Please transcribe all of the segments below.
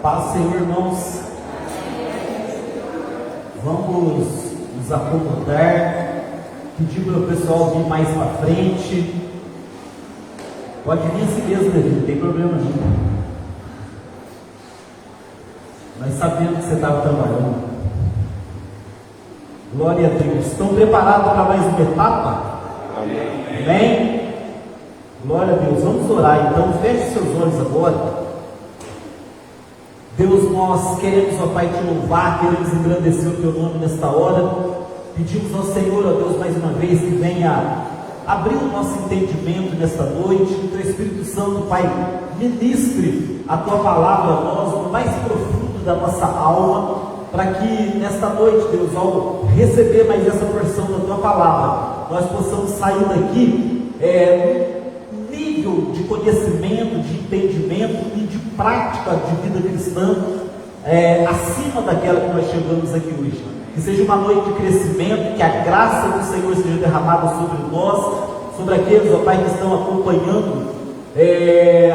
Paz, Senhor, irmãos. Vamos nos acomodar. Pedir para o pessoal vir mais para frente. Pode vir assim mesmo, Davi, não tem problema nenhum. Nós sabemos que você estava trabalhando. Glória a Deus. Estão preparados para mais uma etapa? Amém. Amém? Glória a Deus. Vamos orar então. Feche seus olhos agora. Deus, nós queremos, ó Pai, te louvar, queremos engrandecer o teu nome nesta hora. Pedimos ao Senhor, ó Deus, mais uma vez, que venha abrir o nosso entendimento nesta noite, que o teu Espírito Santo, Pai, ministre a tua palavra a nós, no mais profundo da nossa alma, para que nesta noite, Deus, ao receber mais essa porção da tua palavra, nós possamos sair daqui um nível de conhecimento, de entendimento e de prática de vida cristã acima daquela que nós chegamos aqui hoje. Que seja uma noite de crescimento, que a graça do Senhor seja derramada sobre nós, sobre aqueles, ó Pai, que estão acompanhando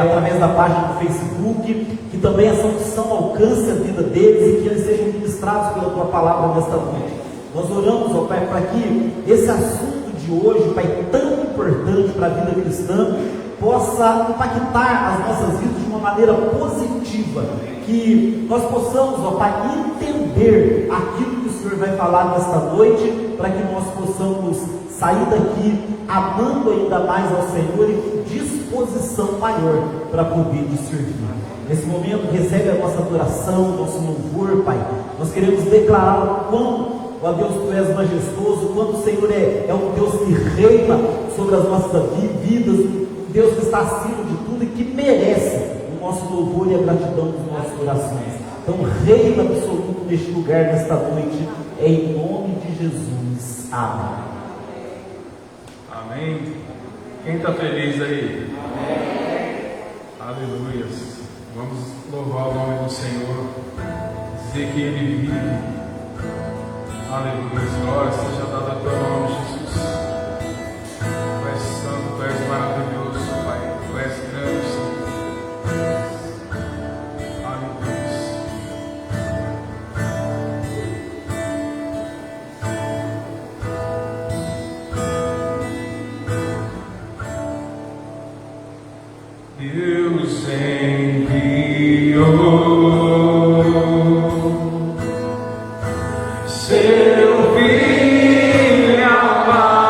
através da página do Facebook, que também essa unção alcance a vida deles e que eles sejam ministrados pela tua palavra nesta noite. Nós oramos, ó Pai, para que esse assunto de hoje, Pai, tão importante para a vida cristã, possa impactar as nossas vidas de uma maneira positiva, que nós possamos, ó Pai, entender aquilo que o Senhor vai falar nesta noite, para que nós possamos sair daqui amando ainda mais ao Senhor e com disposição maior para poder te servir. Nesse momento, recebe a nossa adoração, nosso louvor, Pai. Nós queremos declarar o quão, ó Deus, tu és majestoso, o quanto o Senhor é um Deus que reina sobre as nossas vidas, Deus que está acima de tudo e que merece o nosso louvor e a gratidão dos nossos corações. Então, reina absoluto neste lugar, nesta noite, em nome de Jesus. Amém. Amém. Quem está feliz aí? Amém. Aleluias. Vamos louvar o nome do Senhor, dizer que Ele vive. Aleluia. Glória seja dada a teu nome, Jesus. Tu és santo, tu és maravilhoso, Pai. Tu és grande, Senhor. Aleluia. Deus enviou seu Filho amado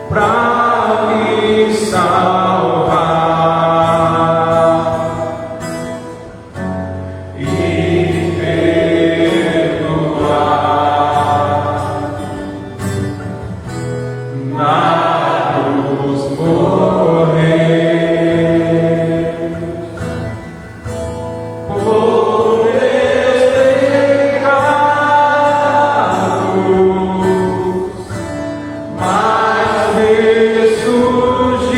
para me salvar e perdoar na cruz morrer. Por meus pecados, mas ressurgiu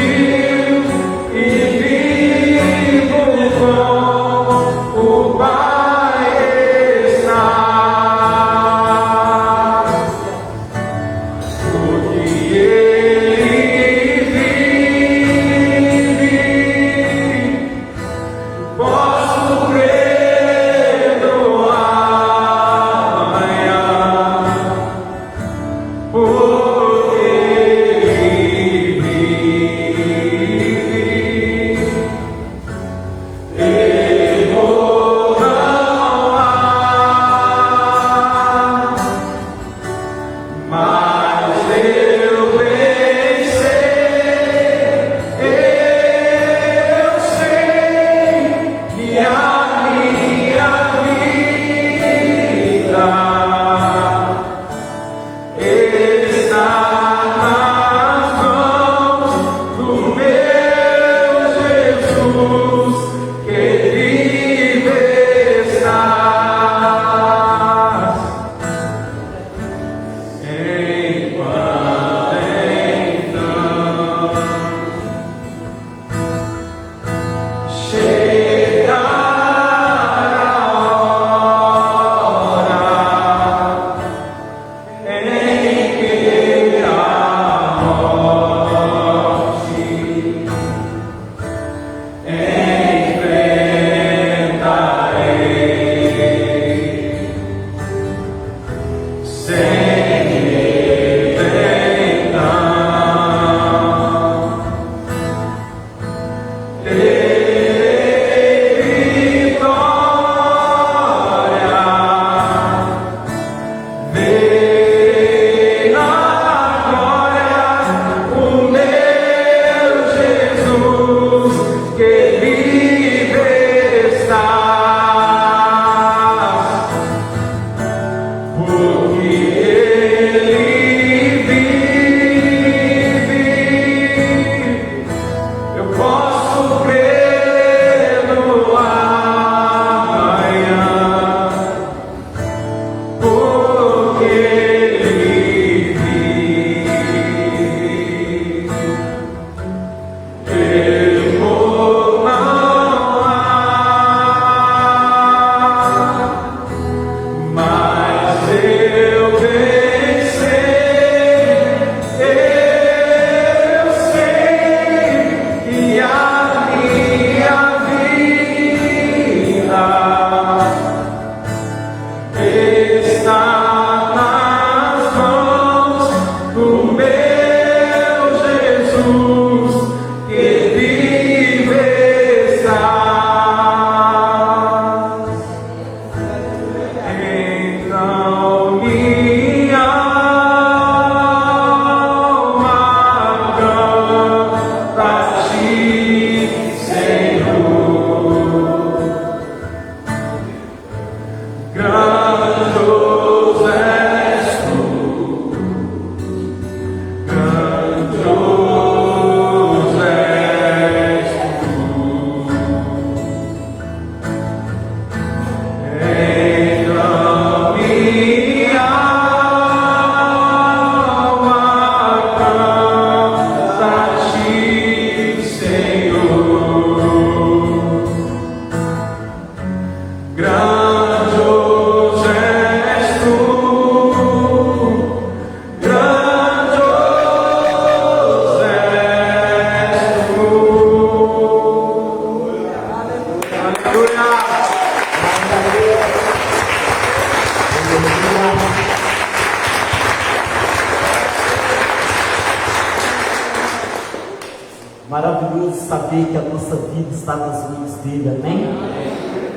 Maravilhoso saber que a nossa vida está nas mãos dele, amém?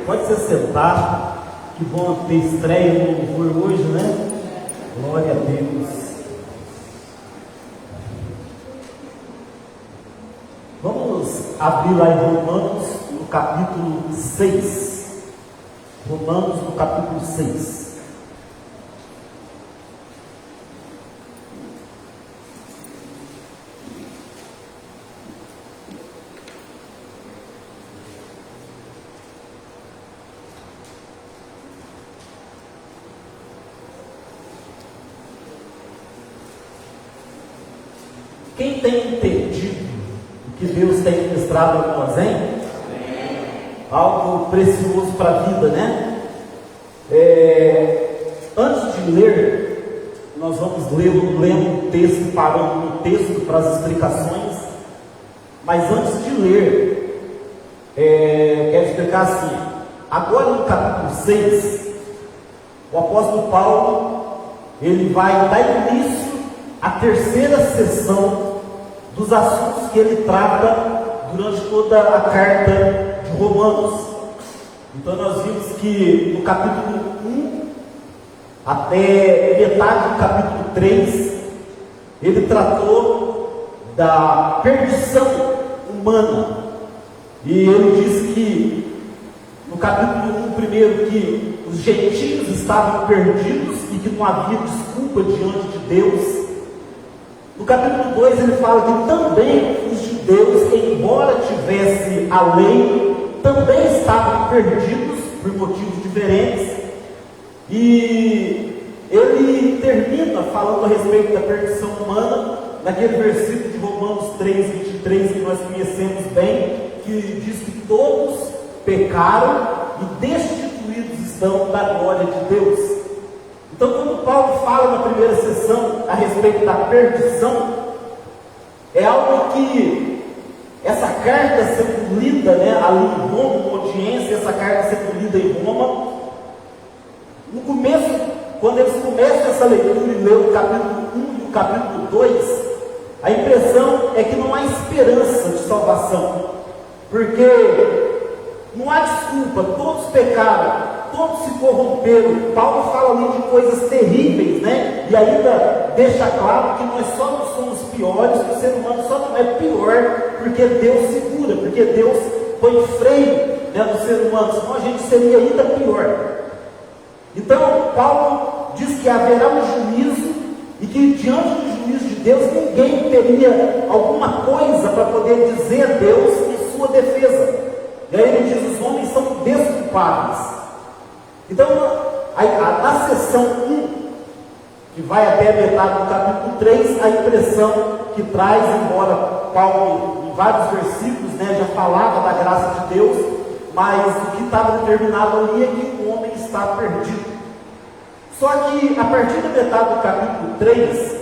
Pode se sentar. Que bom ter estreia no louvor hoje, né? Glória a Deus. Vamos abrir lá em Romanos, no capítulo 6. Romanos, no capítulo 6. Quem tem entendido o que Deus tem ministrado a nós, hein? Algo precioso para a vida, né? Antes de ler, nós vamos lendo o texto, parando no texto para as explicações. Mas antes de ler, quero explicar assim. Agora no capítulo 6, o apóstolo Paulo, ele vai dar início à terceira sessão dos assuntos que ele trata durante toda a carta de Romanos. Então nós vimos que no capítulo 1 até metade do capítulo 3 ele tratou da perdição humana, e ele diz que no capítulo 1 primeiro que os gentios estavam perdidos e que não havia desculpa diante de Deus. No capítulo 2 ele fala que também os judeus, embora tivesse a lei, também estavam perdidos por motivos diferentes. E ele termina falando a respeito da perdição humana, naquele versículo de Romanos 3, 23, que nós conhecemos bem, que diz que todos pecaram e destituídos estão da glória de Deus. Então, quando Paulo fala na primeira sessão a respeito da perdição, é algo que essa carta sendo lida, ali em Roma, uma audiência, essa carta sendo lida em Roma, no começo, quando eles começam essa leitura e lêem o capítulo 1 e o capítulo 2, a impressão é que não há esperança de salvação, porque não há desculpa, todos pecaram, todos se corromperam. Paulo fala ali de coisas terríveis, e ainda deixa claro que nós só não somos piores, que o ser humano só não é pior porque Deus segura, porque Deus põe freio no ser humano, senão a gente seria ainda pior. Então Paulo diz que haverá um juízo e que diante do juízo de Deus ninguém teria alguma coisa para poder dizer a Deus em sua defesa. E aí ele diz: os homens são desculpáveis. Então, na seção 1, que vai até a metade do capítulo 3, a impressão que traz, embora Paulo, em vários versículos, já falava da graça de Deus, mas o que estava determinado ali é que o homem está perdido. Só que, a partir da metade do capítulo 3,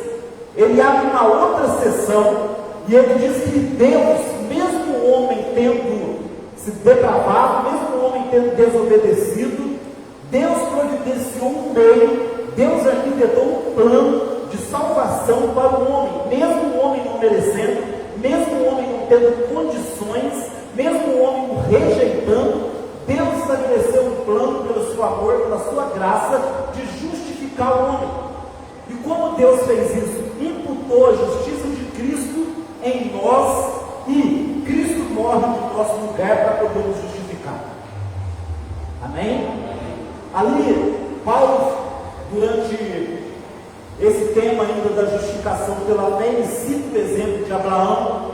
ele abre uma outra seção, e ele diz que Deus, mesmo o homem tendo se depravado, mesmo o homem tendo desobedecido, Deus providenciou um meio, Deus arquitetou um plano de salvação para o homem, mesmo o homem não merecendo, mesmo o homem não tendo condições, mesmo o homem o rejeitando, Deus estabeleceu um plano pelo seu amor, pela sua graça, de justificar o homem. E como Deus fez isso? Imputou a justiça de Cristo em nós, e Cristo morre no nosso lugar para poder nos justificar. Amém? Ali, Paulo, durante esse tema ainda da justificação pela fé, ele cita o exemplo de Abraão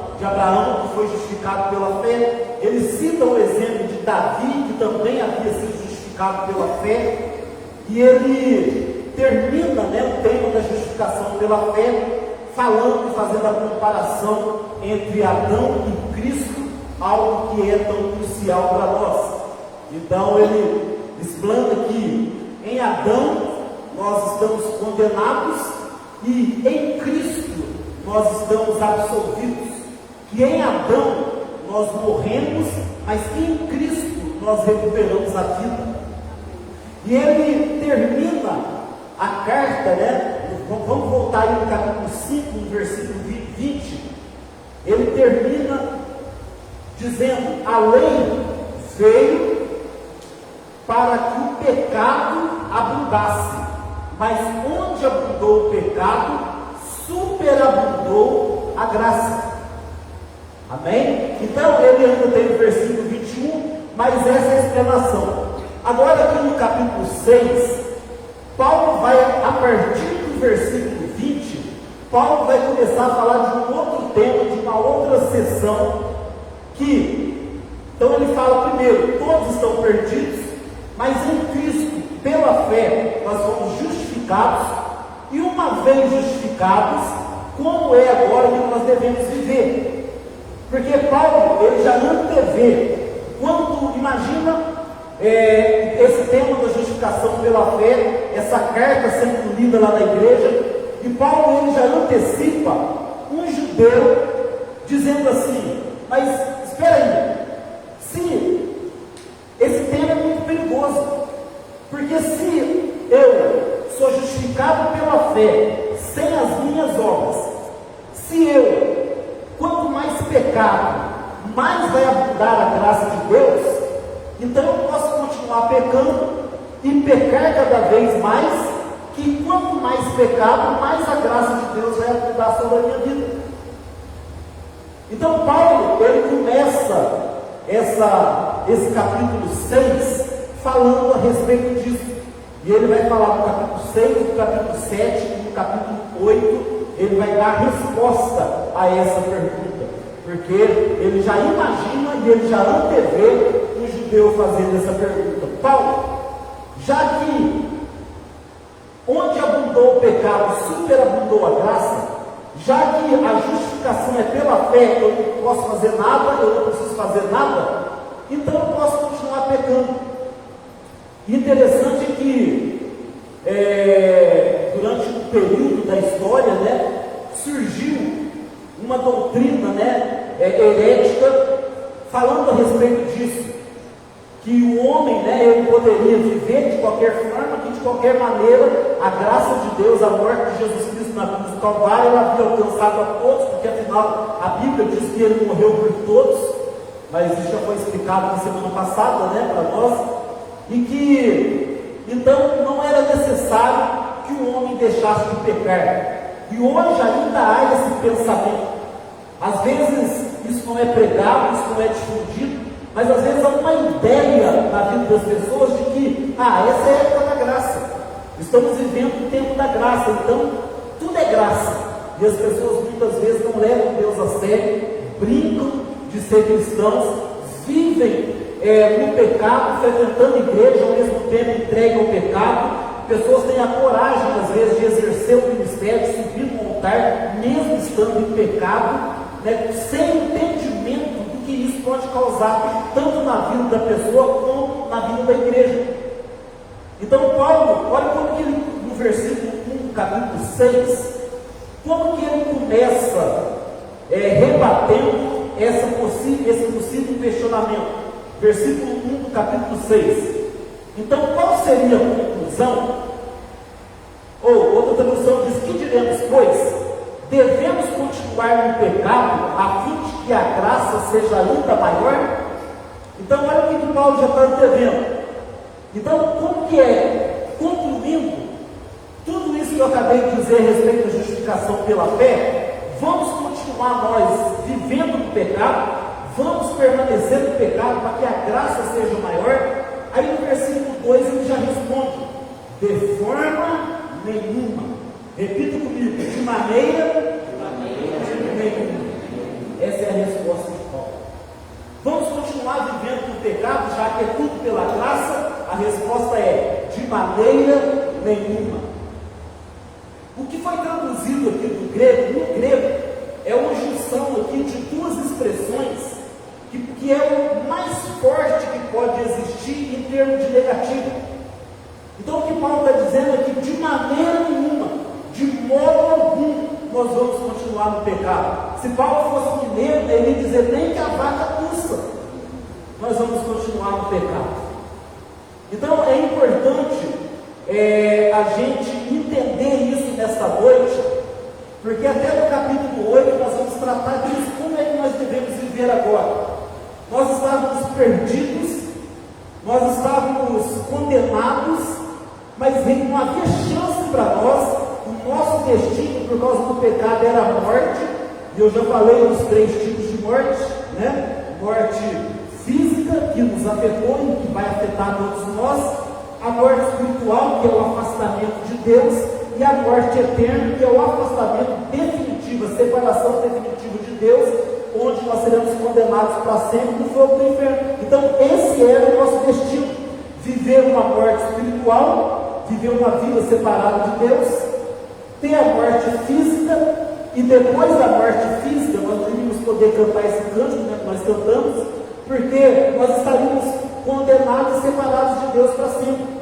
que foi justificado pela fé. Ele cita o exemplo de Davi, que também havia sido justificado pela fé. E ele termina o tema da justificação pela fé, falando e fazendo a comparação entre Adão e Cristo, algo que é tão crucial para nós. Então ele explana que em Adão nós estamos condenados e em Cristo nós estamos absolvidos. Que em Adão nós morremos, mas que em Cristo nós recuperamos a vida. E ele termina a carta, vamos voltar aí no capítulo 5, no versículo 20. Ele termina dizendo: a lei veio para que o pecado abundasse, mas onde abundou o pecado, superabundou a graça. Amém? Então ele ainda tem o versículo 21, mas essa é a explanação. Agora aqui no capítulo 6, Paulo vai, a partir do versículo 20, Paulo vai começar a falar de um outro tema, de uma outra sessão, então ele fala primeiro: todos estão perdidos, mas em Cristo, pela fé, nós somos justificados, e uma vez justificados, como é agora que nós devemos viver? Porque Paulo, ele já antevê, quando imagina esse tema da justificação pela fé, essa carta sendo lida lá na igreja, e Paulo, ele já antecipa um judeu dizendo assim: mas espera aí, se esse tema é muito perigoso, porque se eu sou justificado pela fé, sem as minhas obras, se eu, quanto mais pecado, mais vai abundar a graça de Deus, então eu posso continuar pecando e pecar cada vez mais, que quanto mais pecado, mais a graça de Deus vai abundar sobre a minha vida. Então Paulo, ele começa esse capítulo 6 falando a respeito disso, e ele vai falar no capítulo 6, no capítulo 7 e no capítulo 8, ele vai dar resposta a essa pergunta, porque ele já imagina e ele já antevê um judeu fazendo essa pergunta: Paulo, já que onde abundou o pecado, superabundou a graça, já que a justificação é pela fé, eu não posso fazer nada, eu não preciso fazer nada, então eu posso continuar pecando. Interessante que durante um período da história, surgiu uma doutrina, herética, falando a respeito disso, que o homem, ele poderia viver de qualquer forma, que de qualquer maneira a graça de Deus, a morte de Jesus Cristo na cruz do Calvário, ela havia alcançado a todos, porque afinal a Bíblia diz que ele morreu por todos, mas isso já foi explicado na semana passada, para nós, e que então não era necessário que o homem deixasse de pecar. E hoje ainda há esse pensamento. Às vezes isso não é pregado, isso não é difundido, mas às vezes há uma ideia na vida das pessoas de que, essa é a época da graça, estamos vivendo o tempo da graça, então tudo é graça. E as pessoas muitas vezes não levam Deus a sério, brincam de ser cristãos, vivem no pecado, frequentando a igreja, ao mesmo tempo entregam ao pecado. Pessoas têm a coragem, às vezes, de exercer o ministério, de subir no altar, mesmo estando em pecado, sem entendimento do que isso pode causar, tanto na vida da pessoa como na vida da igreja. Então Paulo, olha como que ele, no versículo 1, capítulo 6, como que ele começa rebatendo esse possível questionamento. Versículo 1 do capítulo 6. Então, qual seria a conclusão? Ou outra tradução diz: que diremos, pois? Devemos continuar no pecado a fim de que a graça seja ainda maior? Então, olha o que Paulo já está antevendo. Então, como que é? Concluindo tudo isso que eu acabei de dizer a respeito da justificação pela fé, vamos continuar nós vivendo no pecado, vamos permanecer no pecado para que a graça seja maior? Aí no versículo 2 ele já responde: de forma nenhuma. Repita comigo: de maneira nenhuma. Essa é a resposta de Paulo. Vamos continuar vivendo no pecado, já que é tudo pela graça? A resposta é: de maneira nenhuma. O que foi traduzido aqui no grego é uma junção aqui de duas expressões que é o mais forte que pode existir em termos de negativo. Então o que Paulo está dizendo é que de maneira nenhuma, de modo algum, nós vamos continuar no pecado. Se Paulo fosse mineiro, ele ia dizer: nem que a vaca tussa, nós vamos continuar no pecado. Então é importante a gente entender isso nesta noite, porque até no capítulo 8 nós vamos tratar disso, como é que nós devemos viver agora. nós estávamos perdidos, nós estávamos condenados, mas não havia chance para nós. O nosso destino, por causa do pecado, era a morte, e eu já falei dos 3 tipos de morte, né? Morte física, que nos afetou e que vai afetar todos nós, a morte espiritual, que é o afastamento de Deus, e a morte eterna, que é o afastamento definitivo, a separação definitiva de Deus, onde nós seremos condenados para sempre no fogo do inferno. Então esse era o nosso destino: viver uma morte espiritual, viver uma vida separada de Deus, ter a morte física, e depois da morte física nós não iríamos poder cantar esse cântico, né, que nós cantamos, porque nós estaríamos condenados e separados de Deus para sempre.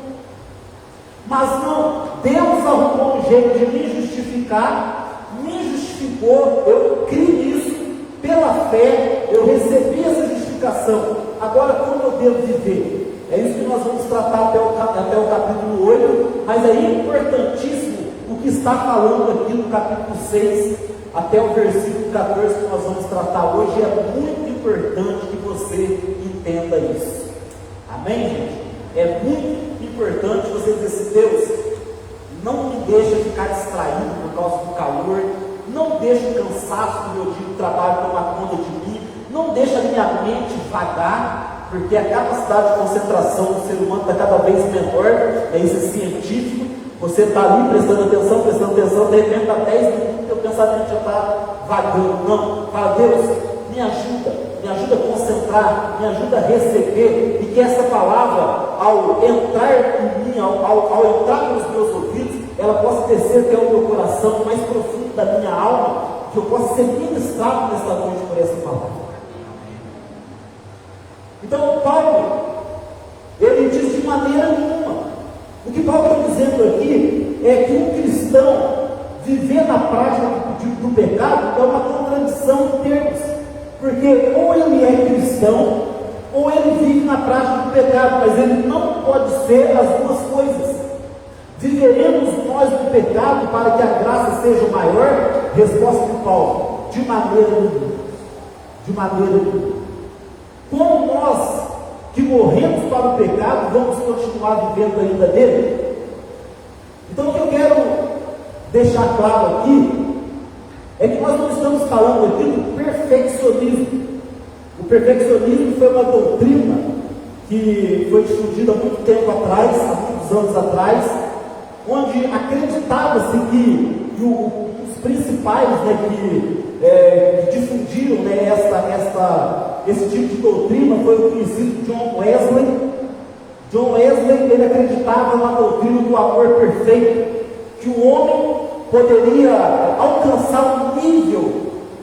Mas não, Deus arrumou um jeito de me justificar, me justificou, eu criei nisso, pela fé, eu recebi essa justificação. Agora, como eu devo viver? É isso que nós vamos tratar até o capítulo 8, mas é importantíssimo o que está falando aqui no capítulo 6, até o versículo 14, que nós vamos tratar hoje. É muito importante que você entenda isso. Amém, gente? É muito importante você dizer assim: Deus, não me deixa ficar distraído por causa do calor, não deixa o cansaço do meu dia de trabalho tomar conta de mim, não deixa a minha mente vagar, porque a capacidade de concentração do ser humano está cada vez menor, isso é científico. Você está ali prestando atenção, de repente há 10 minutos o teu pensamento já está vagando. Não, fala: Deus, me ajuda a concentrar, me ajuda a receber, e que essa palavra, ao entrar em mim, ao entrar nos meus ouvidos, ela possa descer até o meu coração, mais profundo da minha alma, que eu possa ser ministrado nesta noite por essa palavra. Então Paulo, ele diz: de maneira nenhuma. O que Paulo está dizendo aqui é que um cristão viver na prática do pecado é uma contradição de termos, porque ou ele é cristão, ou ele vive na prática do pecado, mas ele não pode ser as duas coisas. Viveremos nós no pecado para que a graça seja maior? Resposta de Paulo: de maneira nenhuma. De maneira nenhuma. Como nós que morremos para o pecado vamos continuar vivendo ainda nele? Então o que eu quero deixar claro aqui é que nós não estamos falando aqui do perfeccionismo. O perfeccionismo foi uma doutrina que foi difundida há muito tempo atrás, há muitos anos atrás, onde acreditava-se que os principais, né, que difundiram, né, esse tipo de doutrina foi o conhecido John Wesley. John Wesley, ele acreditava na doutrina do amor perfeito, que o homem poderia alcançar um nível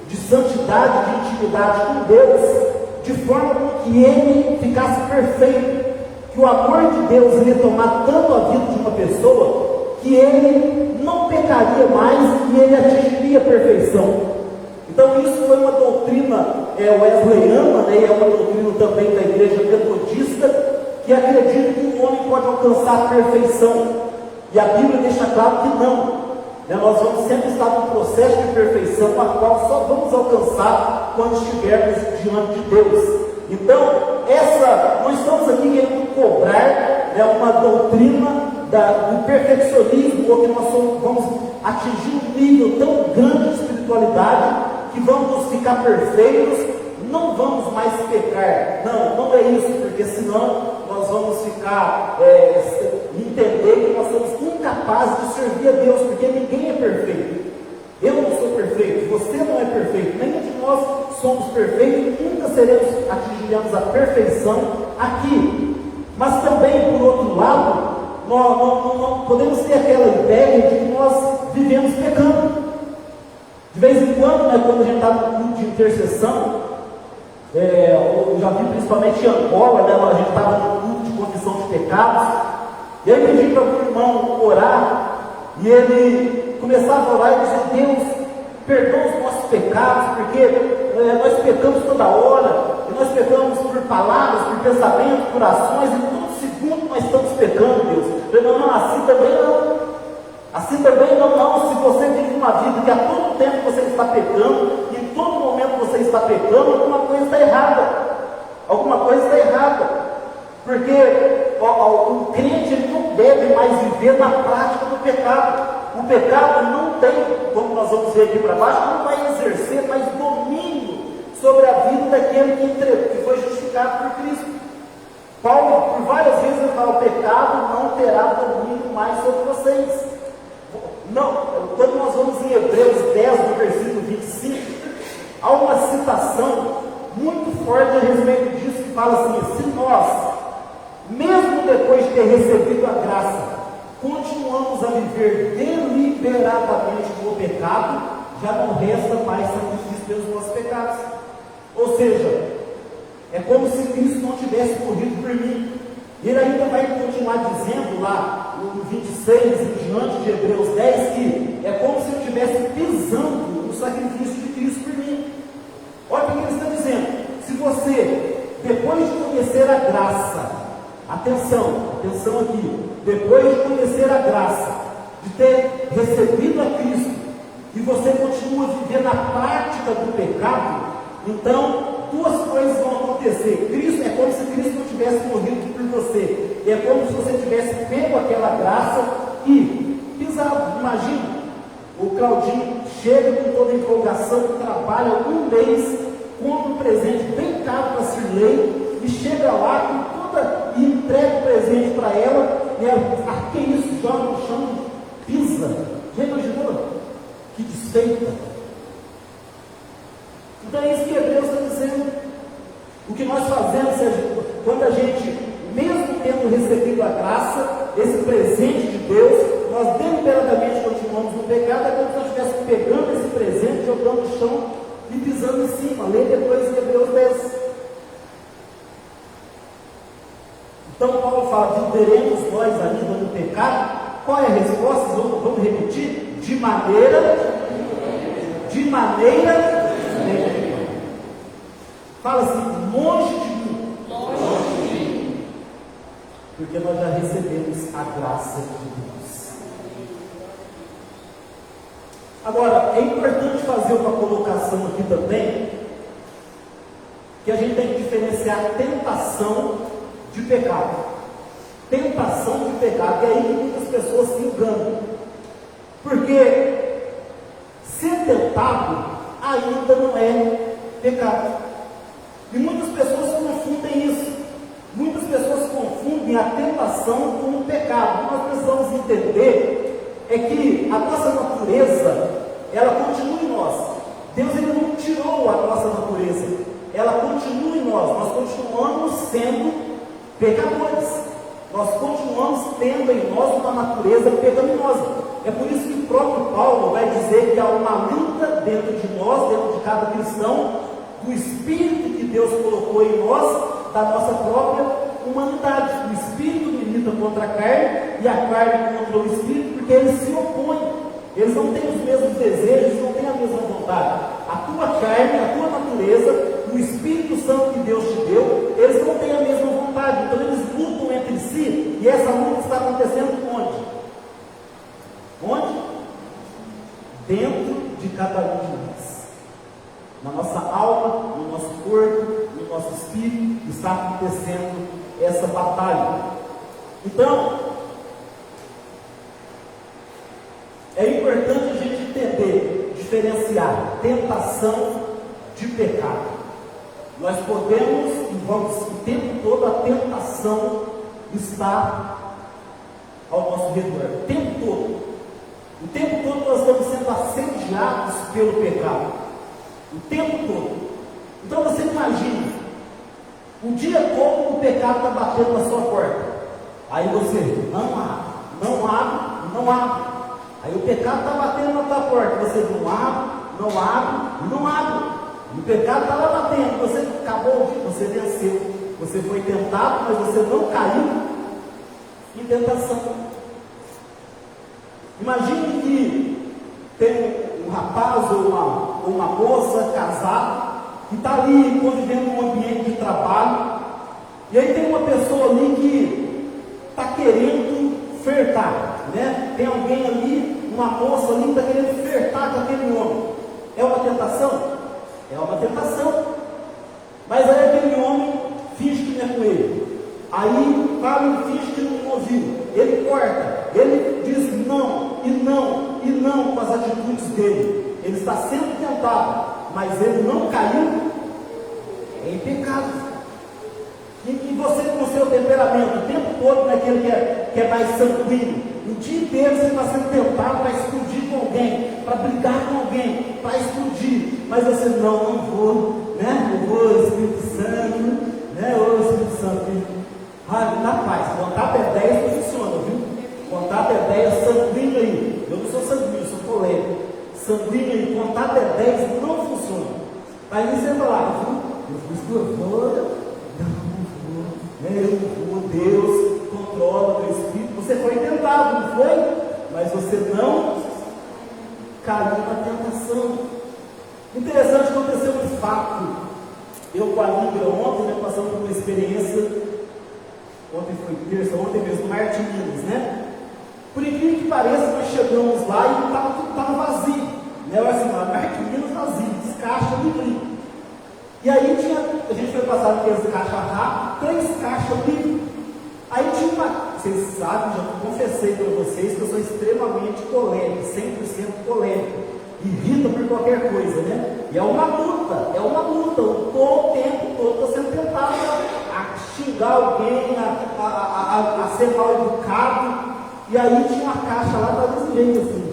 de santidade, de intimidade com Deus, de forma que ele ficasse perfeito, que o amor de Deus ia tomar tanto a vida de uma pessoa, que ele não pecaria mais e ele atingiria a perfeição. Então isso foi uma doutrina wesleyana, né, e é uma doutrina também da igreja metodista, que acredita que o homem pode alcançar a perfeição, e a Bíblia deixa claro que não, né? Nós vamos sempre estar num processo de perfeição, a qual só vamos alcançar quando estivermos diante de Deus. Então não estamos aqui querendo cobrar, né, uma doutrina do perfeccionismo, ou que nós vamos atingir um nível tão grande de espiritualidade que vamos ficar perfeitos, não vamos mais pecar. Não é isso, porque senão nós vamos ficar entender que nós somos incapazes de servir a Deus, porque ninguém é perfeito. Eu não sou perfeito, você não é perfeito, nenhum de nós somos perfeitos, nunca atingiremos a perfeição aqui. Mas também, por outro lado, nós podemos ter aquela ideia de que nós vivemos pecando. De vez em quando, né, quando a gente está no culto de intercessão, eu já vi principalmente em Angola, né, a gente estava no culto de confissão de pecados, e aí pedi para o irmão orar, e ele começava a orar e dizer: Deus, perdoa os nossos pecados, porque nós pecamos toda hora, e nós pecamos por palavras, por pensamentos, por ações, e todo segundo nós estamos pecando, Deus. Eu falei: não, assim também não. Assim também não. Se você vive uma vida que a todo tempo você está pecando, e em todo momento você está pecando, alguma coisa está errada. alguma coisa está errada. Porque o crente ele não deve mais viver na prática do pecado. O pecado não tem, como nós vamos ver aqui para baixo, não vai exercer mais domínio sobre a vida daquele que foi justificado por Cristo. Paulo, por várias vezes, ele fala: o pecado não terá domínio mais sobre vocês. Não, quando nós vamos em Hebreus 10, no versículo 25, há uma citação muito forte a respeito disso, que fala assim: se nós, mesmo depois de ter recebido a graça, continuamos a viver deliberadamente no pecado, já não resta mais sacrifício pelos nossos pecados. Ou seja, é como se Cristo não tivesse morrido por mim. Ele ainda vai continuar dizendo lá no 26 e diante de Hebreus 10 que é como se eu estivesse pisando no sacrifício de Cristo por mim. Olha o que ele está dizendo: se você, depois de conhecer a graça, atenção aqui, depois de conhecer a graça, de ter recebido a Cristo, e você continua vivendo a prática do pecado, então duas coisas vão acontecer. Cristo, é como se Cristo não tivesse morrido por você, é como se você tivesse pego aquela graça e pisado. Imagina, o Claudinho chega com toda a empolgação, trabalha um mês, compra um presente bem caro para Cirlei, e chega lá com toda, e entrega o presente para ela, e ela, que isso, joga no chão, pisa. Já imaginou? Que desfeita. Então é isso que Hebreus está dizendo. O que nós fazemos quando a gente, mesmo tendo recebido a graça, esse presente de Deus, nós deliberadamente continuamos no pecado, é como se nós estivéssemos pegando esse presente, jogando no chão e pisando em cima. Lê depois em Hebreus 10. Então Paulo fala: viveremos nós ainda no pecado? Qual é a resposta? Vamos repetir? De maneira fala assim: longe de mim, porque nós já recebemos a graça de Deus. Agora, é importante fazer uma colocação aqui também, que a gente tem que diferenciar tentação de pecado. Tentação de pecado, é aí que muitas pessoas se enganam, porque ser tentado ainda não é pecado. E muitas pessoas confundem isso. Muitas pessoas confundem a tentação com o pecado. O que nós precisamos entender é que a nossa natureza, ela continua em nós. Deus ele não tirou a nossa natureza, ela continua em nós. Nós continuamos sendo pecadores. Nós continuamos tendo em nós uma natureza pecaminosa. É por isso que o próprio Paulo vai dizer que há uma luta dentro de nós, dentro de cada cristão, do Espírito que Deus colocou em nós, da nossa própria humanidade. O Espírito milita contra a carne e a carne contra o Espírito, porque eles se opõem. Eles não têm os mesmos desejos, não têm a mesma vontade. A tua carne, a tua natureza, o Espírito Santo que Deus te deu, eles não têm a mesma vontade. Então eles lutam entre si, e essa luta está acontecendo onde? Onde? Dentro de cada um de nós. Na nossa alma, no nosso corpo, no nosso espírito, está acontecendo essa batalha. Então, é importante a gente entender, diferenciar tentação de pecado. Nós podemos, e vamos, o tempo todo, a tentação está ao nosso redor. O tempo todo. O tempo todo nós estamos sendo assediados pelo pecado. O tempo todo. Então você imagina, o dia todo o pecado está batendo na sua porta. Aí você não abre. Aí o pecado está batendo na tua porta. Você não abre. E o pecado está lá batendo. Você acabou, você venceu. Você foi tentado, mas você não caiu em tentação. Imagine que tem um rapaz ou uma moça casada que está ali convivendo num ambiente de trabalho, e aí tem uma pessoa ali que está querendo flertar, né? Tem alguém ali, uma moça ali que está querendo flertar com aquele homem. É uma tentação? É uma tentação. Mas aí aquele homem Aí fala e finge que não ouviu. Ele corta, ele diz não, e não, e não com as atitudes dele. Ele está sendo tentado, mas ele não caiu em pecado. E você com o seu temperamento, o tempo todo naquele que é mais sanguíneo, o dia inteiro você está sendo tentado para explodir com alguém, para brigar com alguém, para explodir, mas você não vou, né? Eu vou, Espírito Santo, né? Ô Espírito Santo, na paz, contar até 10 não funciona, viu? Contar até 10, sanguíneo aí, eu não sou sanguíneo, sou colérico, sanguíneo aí, contar até 10 não funciona. Aí você vai lá, eu vou, Deus controla o teu espírito. Você foi tentado, não foi? Mas você não caiu na tentação. Interessante, aconteceu um fato. Eu com a Líbia ontem, né, passando por uma experiência. Ontem foi terça, ontem mesmo, Marte Minas, né? Por incrível que pareça, nós chegamos lá e tudo estava vazio. Né? Eu assim, Marte Minas vazio, descaixa livre. E aí a gente foi passar aqueles caixas rápidas, 3 caixas livres. Aí tinha vocês sabem, já confessei para vocês que eu sou extremamente colérico, 100% colérico. Irrita por qualquer coisa, né? E é uma luta. O tempo todo estou sendo tentado a xingar alguém, a ser mal educado. E aí tinha uma caixa lá, estava desse jeito assim.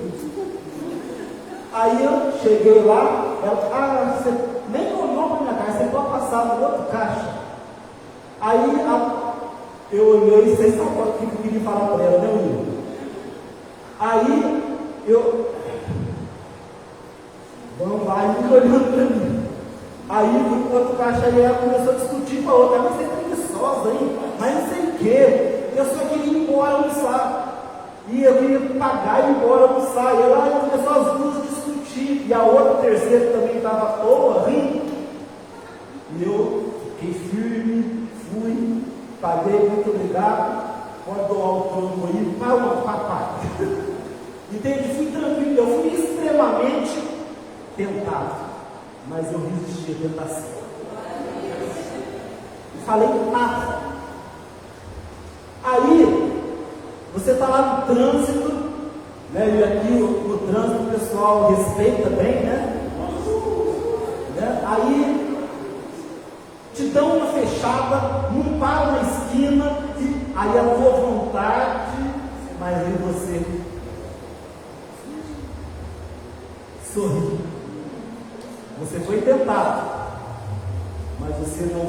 Aí eu cheguei lá, ela, você nem olhou para minha caixa, você pode passar no outro caixa. Aí eu olhei, vocês sabem o que eu queria falar para ela, né, Will? Aí vamos lá, e fica olhando para mim. Aí o outro caixa aí, ela começou a discutir com a outra, mas você é preguiçosa, hein? Mas não sei o quê, eu só queria ir embora almoçar. E eu queria pagar e ir embora almoçar. E ela começou as duas a discutir. E a outra, terceira, também estava à toa, rindo. E eu fiquei firme, fui, paguei, muito obrigado. Pode doar o trono aí, mas papai. Entende? Fui tranquilo, eu fui extremamente tentado, mas eu resisti à tentação. Não falei nada. Aí, você está lá no trânsito, né? E aqui no trânsito o pessoal respeita bem, né? Aí te dão uma fechada, não para na esquina, e aí a tua vontade, mas aí você sorri. Você foi tentado, mas você não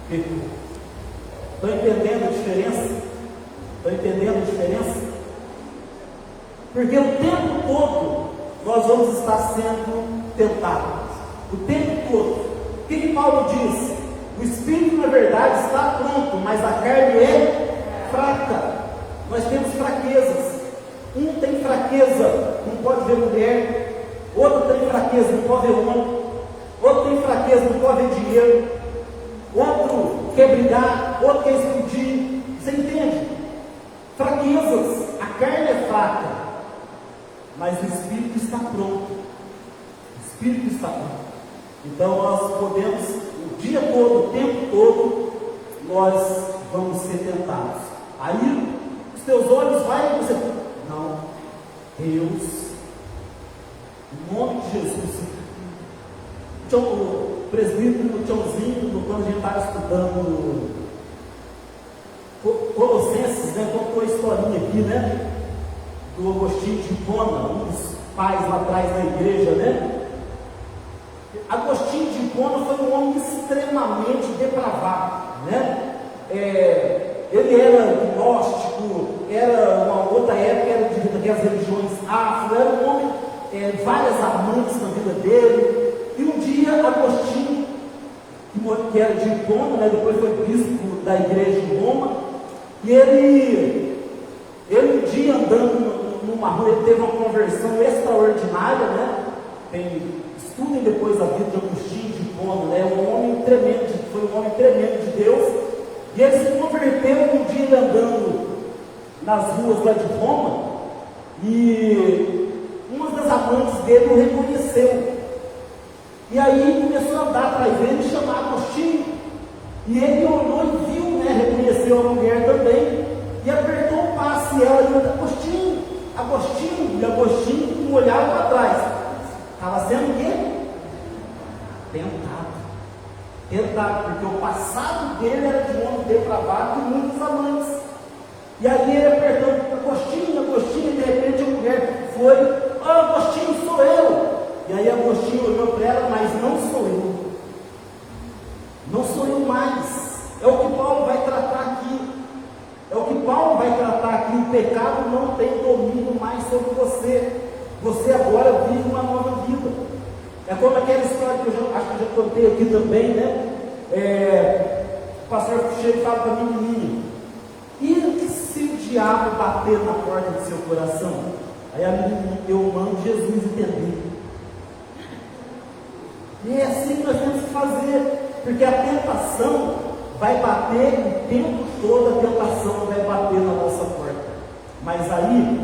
pecou. Estão entendendo a diferença? Porque o tempo todo nós vamos estar sendo tentados. O tempo todo. O que Paulo diz? O espírito, na verdade, está pronto, mas a carne é fraca. Nós temos fraquezas. Um tem fraqueza, não pode ver mulher. Outro tem fraqueza, não pode ver homem. Outro tem fraqueza, não pode ver dinheiro. Outro quer brigar, outro quer explodir. Você entende? Fraquezas. A carne é fraca, mas o espírito está pronto. O espírito está pronto. Então nós podemos, o dia todo, o tempo todo, nós vamos ser tentados. Aí os teus olhos vai e você, não, Deus, em nome de Jesus. O presbítero, o Tchãozinho, quando a gente estava estudando Colossenses, né, contou a historinha aqui, né, do Agostinho de Hipona, um dos pais lá atrás da igreja, né? Agostinho de Hipona foi um homem extremamente depravado, né? Ele era gnóstico, era uma outra época, era das religiões afro, era um homem, várias amantes na vida dele. E um dia Agostinho, que era de Hipona, né, depois foi bispo da igreja de Roma, e ele um dia andando numa rua, ele teve uma conversão extraordinária, né? Estudem depois a vida de Agostinho de Hipona, né? Foi um homem tremendo de Deus, e ele se converteu um dia andando nas ruas lá de Roma, e uma das amantes dele o reconheceu. E aí começou a andar atrás dele e chamar Agostinho. E ele olhou e viu, né, reconheceu a mulher também, e apertou o passe, e ela disse: Agostinho, Agostinho, e Agostinho não olhava para trás, estava sendo o quê? Tentado, porque o passado dele era de um homem depravado e muitos amantes. E ali ele apertando: Agostinho, Agostinho, e de repente a mulher foi: Agostinho, sou eu. E aí Agostinho olhou para ela: mas não sou eu. Não sou eu mais. É o que Paulo vai tratar aqui. É o que Paulo vai tratar aqui. O pecado não tem domínio mais sobre você. Você agora vive uma nova vida. É como aquela história que eu acho que já contei aqui também, né? O pastor chega e fala para a menininha: e se o diabo bater na porta do seu coração? Aí a menina: eu mando Jesus entender. E é assim que nós temos que fazer, porque a tentação vai bater o tempo todo, a tentação vai bater na nossa porta. Mas aí,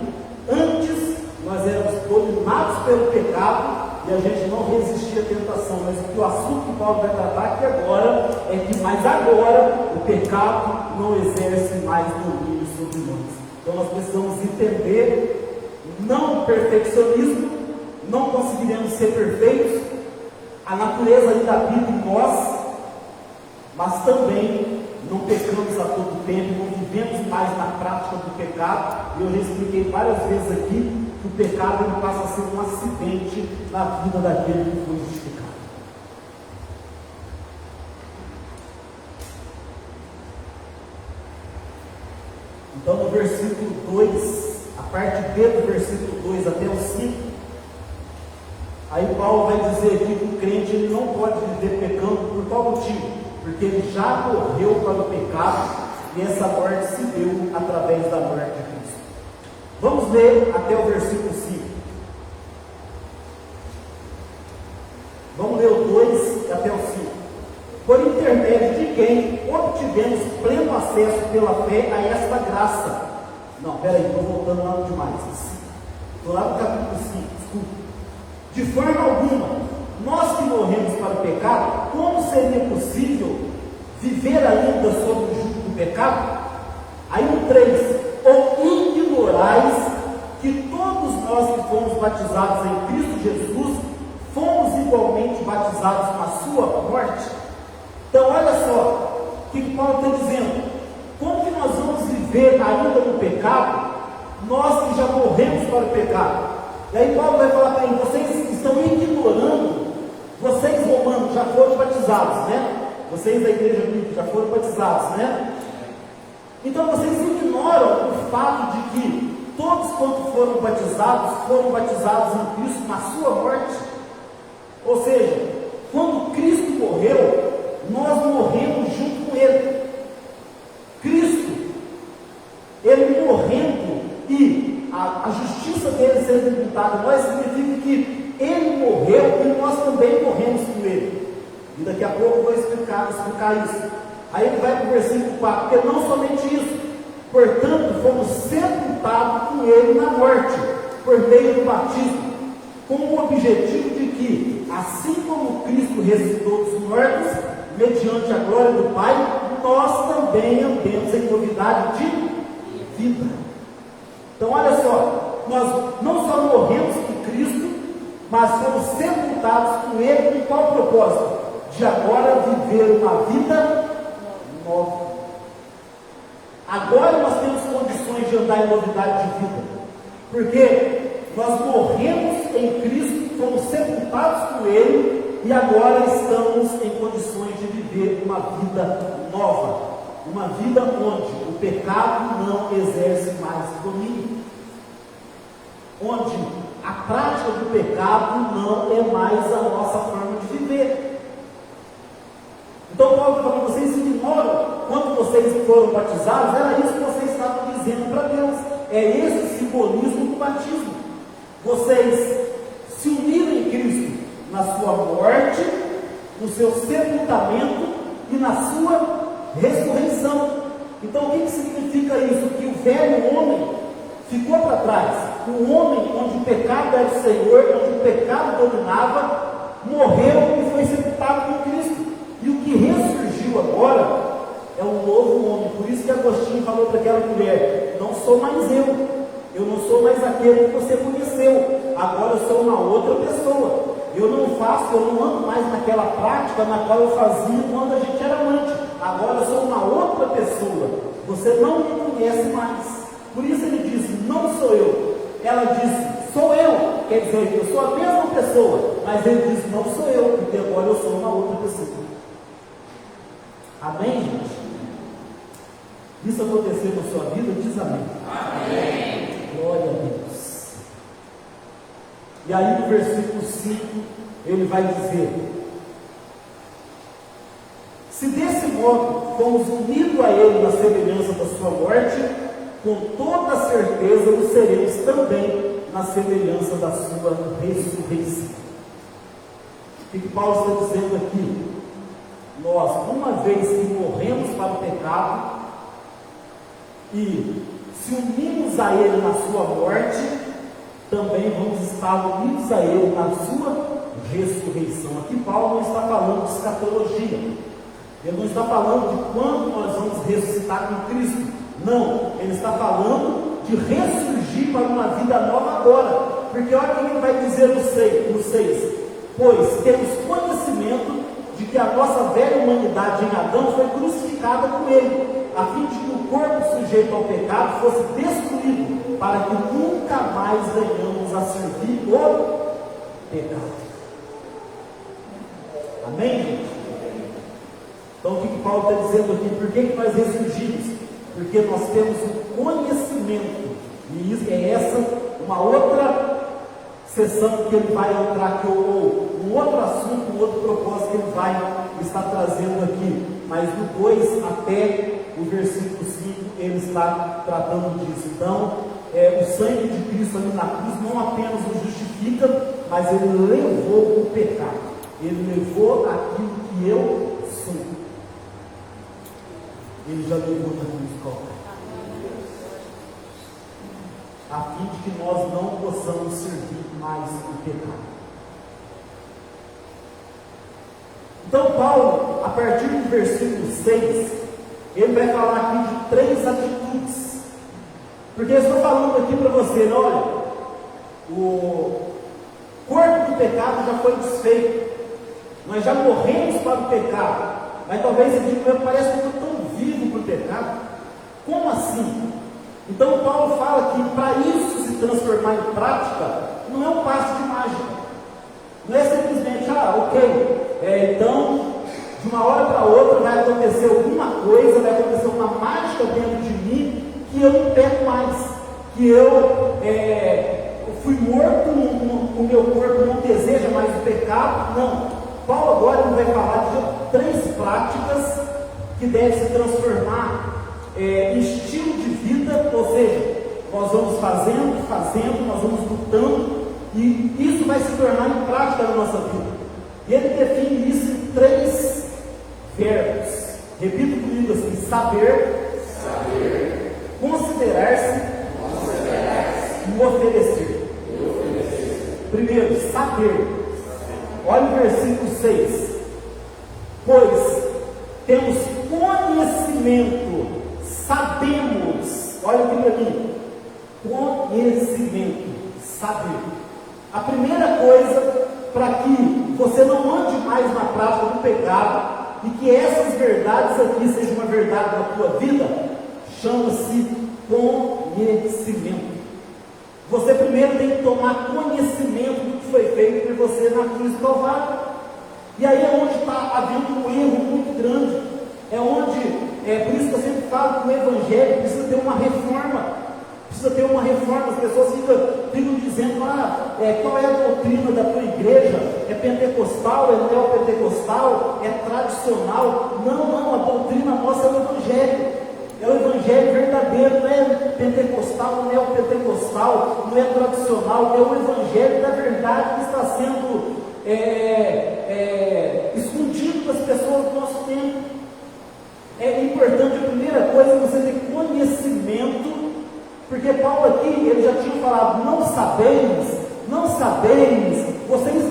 antes, nós éramos dominados pelo pecado e a gente não resistia à tentação. Mas o assunto que Paulo vai tratar aqui agora é que, mas agora, o pecado não exerce mais domínio sobre nós. Então nós precisamos entender, não perfeccionismo, não conseguiremos ser perfeitos, a natureza ainda habita em nós, mas também não pecamos a todo tempo, não vivemos mais na prática do pecado. E eu já expliquei várias vezes aqui que o pecado ele passa a ser um acidente na vida daquele que foi justificado. Então no versículo 2, a parte B do versículo 2 até o 5, aí Paulo vai dizer aqui que o crente ele não pode viver pecando. Por qual motivo? Porque ele já morreu para o pecado e essa morte se deu através da morte de Cristo. Vamos ler até o versículo 5. Vamos ler o 2 até o 5. Por intermédio de quem obtivemos pleno acesso pela fé a esta graça. Não, peraí, estou voltando lá demais. Estou lá no capítulo 5, desculpa. De forma alguma, nós que morremos para o pecado, como seria possível viver ainda sob o jugo do pecado? Aí no 3, ou ignorais que todos nós que fomos batizados em Cristo Jesus, fomos igualmente batizados na sua morte? Então olha só, o que Paulo está dizendo? Como que nós vamos viver ainda no pecado, nós que já morremos para o pecado? E aí Paulo vai falar para ele: vocês estão ignorando, vocês romanos já foram batizados, né? Vocês da igreja bíblica já foram batizados, né? Então vocês ignoram o fato de que todos quanto foram batizados em Cristo na sua morte. Ou seja, quando Cristo morreu, nós morremos junto com Ele. Cristo, Ele morrendo e a justiça dele sendo imputada a nós, significa que Ele morreu e nós também morremos com Ele. E daqui a pouco eu vou explicar isso. Aí ele vai para o versículo 4, porque não somente isso, portanto fomos sepultados com Ele na morte, por meio do batismo, com o objetivo de que, assim como Cristo ressuscitou dos mortos, mediante a glória do Pai, nós também andemos em novidade de vida. Então olha só, nós não só morremos com Cristo, mas fomos sepultados com Ele. Com qual propósito? De agora viver uma vida nova. Agora nós temos condições de andar em novidade de vida, porque nós morremos em Cristo, fomos sepultados com Ele e agora estamos em condições de viver uma vida nova, uma vida onde o pecado não exerce mais domínio, onde a prática do pecado não é mais a nossa forma de viver. Então Paulo está falando: vocês ignoram, quando vocês foram batizados, era isso que vocês estavam dizendo para Deus. É esse o simbolismo do batismo. Vocês se uniram em Cristo na sua morte, no seu sepultamento e na sua ressurreição. Então o que significa isso? Que o velho homem ficou para trás. O homem onde o pecado era o Senhor, onde o pecado dominava, morreu e foi sepultado com Cristo. E o que ressurgiu agora para aquela mulher: não sou mais eu não sou mais aquele que você conheceu, agora eu sou uma outra pessoa. Eu não ando mais naquela prática na qual eu fazia quando a gente era amante. Agora eu sou uma outra pessoa. Você não me conhece mais. Por isso ele disse: não sou eu. Ela disse: sou eu. Quer dizer, eu sou a mesma pessoa. Mas ele disse: não sou eu, porque agora eu sou uma outra pessoa. Amém, gente? Isso aconteceu na sua vida? Diz amém. Amém. Glória a Deus. E aí no versículo 5 ele vai dizer: se desse modo fomos unidos a ele na semelhança da sua morte, com toda certeza o seremos também na semelhança da sua ressurreição. O que Paulo está dizendo aqui? Nós, uma vez que morremos para o pecado e se unimos a ele na sua morte, também vamos estar unidos a ele na sua ressurreição. Aqui Paulo não está falando de escatologia, ele não está falando de quando nós vamos ressuscitar com Cristo, não, ele está falando de ressurgir para uma vida nova agora, porque olha o que ele vai dizer no 6: pois temos conhecimento de que a nossa velha humanidade em Adão foi crucificada com ele, a fim de que o corpo sujeito ao pecado fosse destruído, para que nunca mais venhamos a servir o pecado. Amém, gente? Então o que Paulo está dizendo aqui? Por que nós ressurgimos? Porque nós temos um conhecimento, e isso é essa uma outra sessão que ele vai entrar aqui, ou um outro assunto, um outro propósito que ele vai estar trazendo aqui. Mas do 2 até o versículo 5 ele está tratando disso. Então o sangue de Cristo ali na cruz não apenas nos justifica, mas ele levou o pecado, ele levou aquilo que eu sou, ele já levou na cruz qualquer, a fim de que nós não possamos servir mais o pecado. Então Paulo, a partir do versículo 6, ele vai falar aqui de 3 atitudes. Porque eu estou falando aqui para você, olha, o corpo do pecado já foi desfeito, nós já morremos para o pecado, mas talvez você diga: parece que eu estou tão vivo para o pecado. Como assim? Então Paulo fala que para isso se transformar em prática, não é um passe de mágica, não é simplesmente: então de uma hora para outra vai acontecer alguma coisa, vai acontecer uma mágica dentro de mim, que eu não peco mais, que eu fui morto, o meu corpo não deseja mais o pecado. Não, Paulo agora ele vai falar de 3 práticas que devem se transformar em estilo de vida, ou seja, nós vamos fazendo, nós vamos lutando, e isso vai se tornar em prática na nossa vida. E ele define isso em 3 verbos. Repita comigo assim: saber, considerar-se e oferecer. Primeiro, saber. Olha o versículo 6: pois temos conhecimento, sabemos. Olha aqui para mim: conhecimento, saber. A primeira coisa para que você não ande mais na prática do pecado e que essas verdades aqui sejam uma verdade na tua vida, chama-se conhecimento. Você primeiro tem que tomar conhecimento do que foi feito por você na cruz do Calvário. E aí é onde está havendo um erro muito grande. Por isso que eu sempre falo que o Evangelho precisa ter uma reforma. Precisa ter uma reforma. As pessoas ficam dizendo: qual é a doutrina da tua igreja? É pentecostal? É neopentecostal? É tradicional? Não, a doutrina nossa é o Evangelho. É o Evangelho verdadeiro, não é pentecostal, não é neopentecostal, não é tradicional, é o Evangelho da verdade que está sendo escondido das pessoas do nosso tempo. É importante, a primeira coisa, você ter conhecimento, porque Paulo aqui, ele já tinha falado: não sabeis, vocês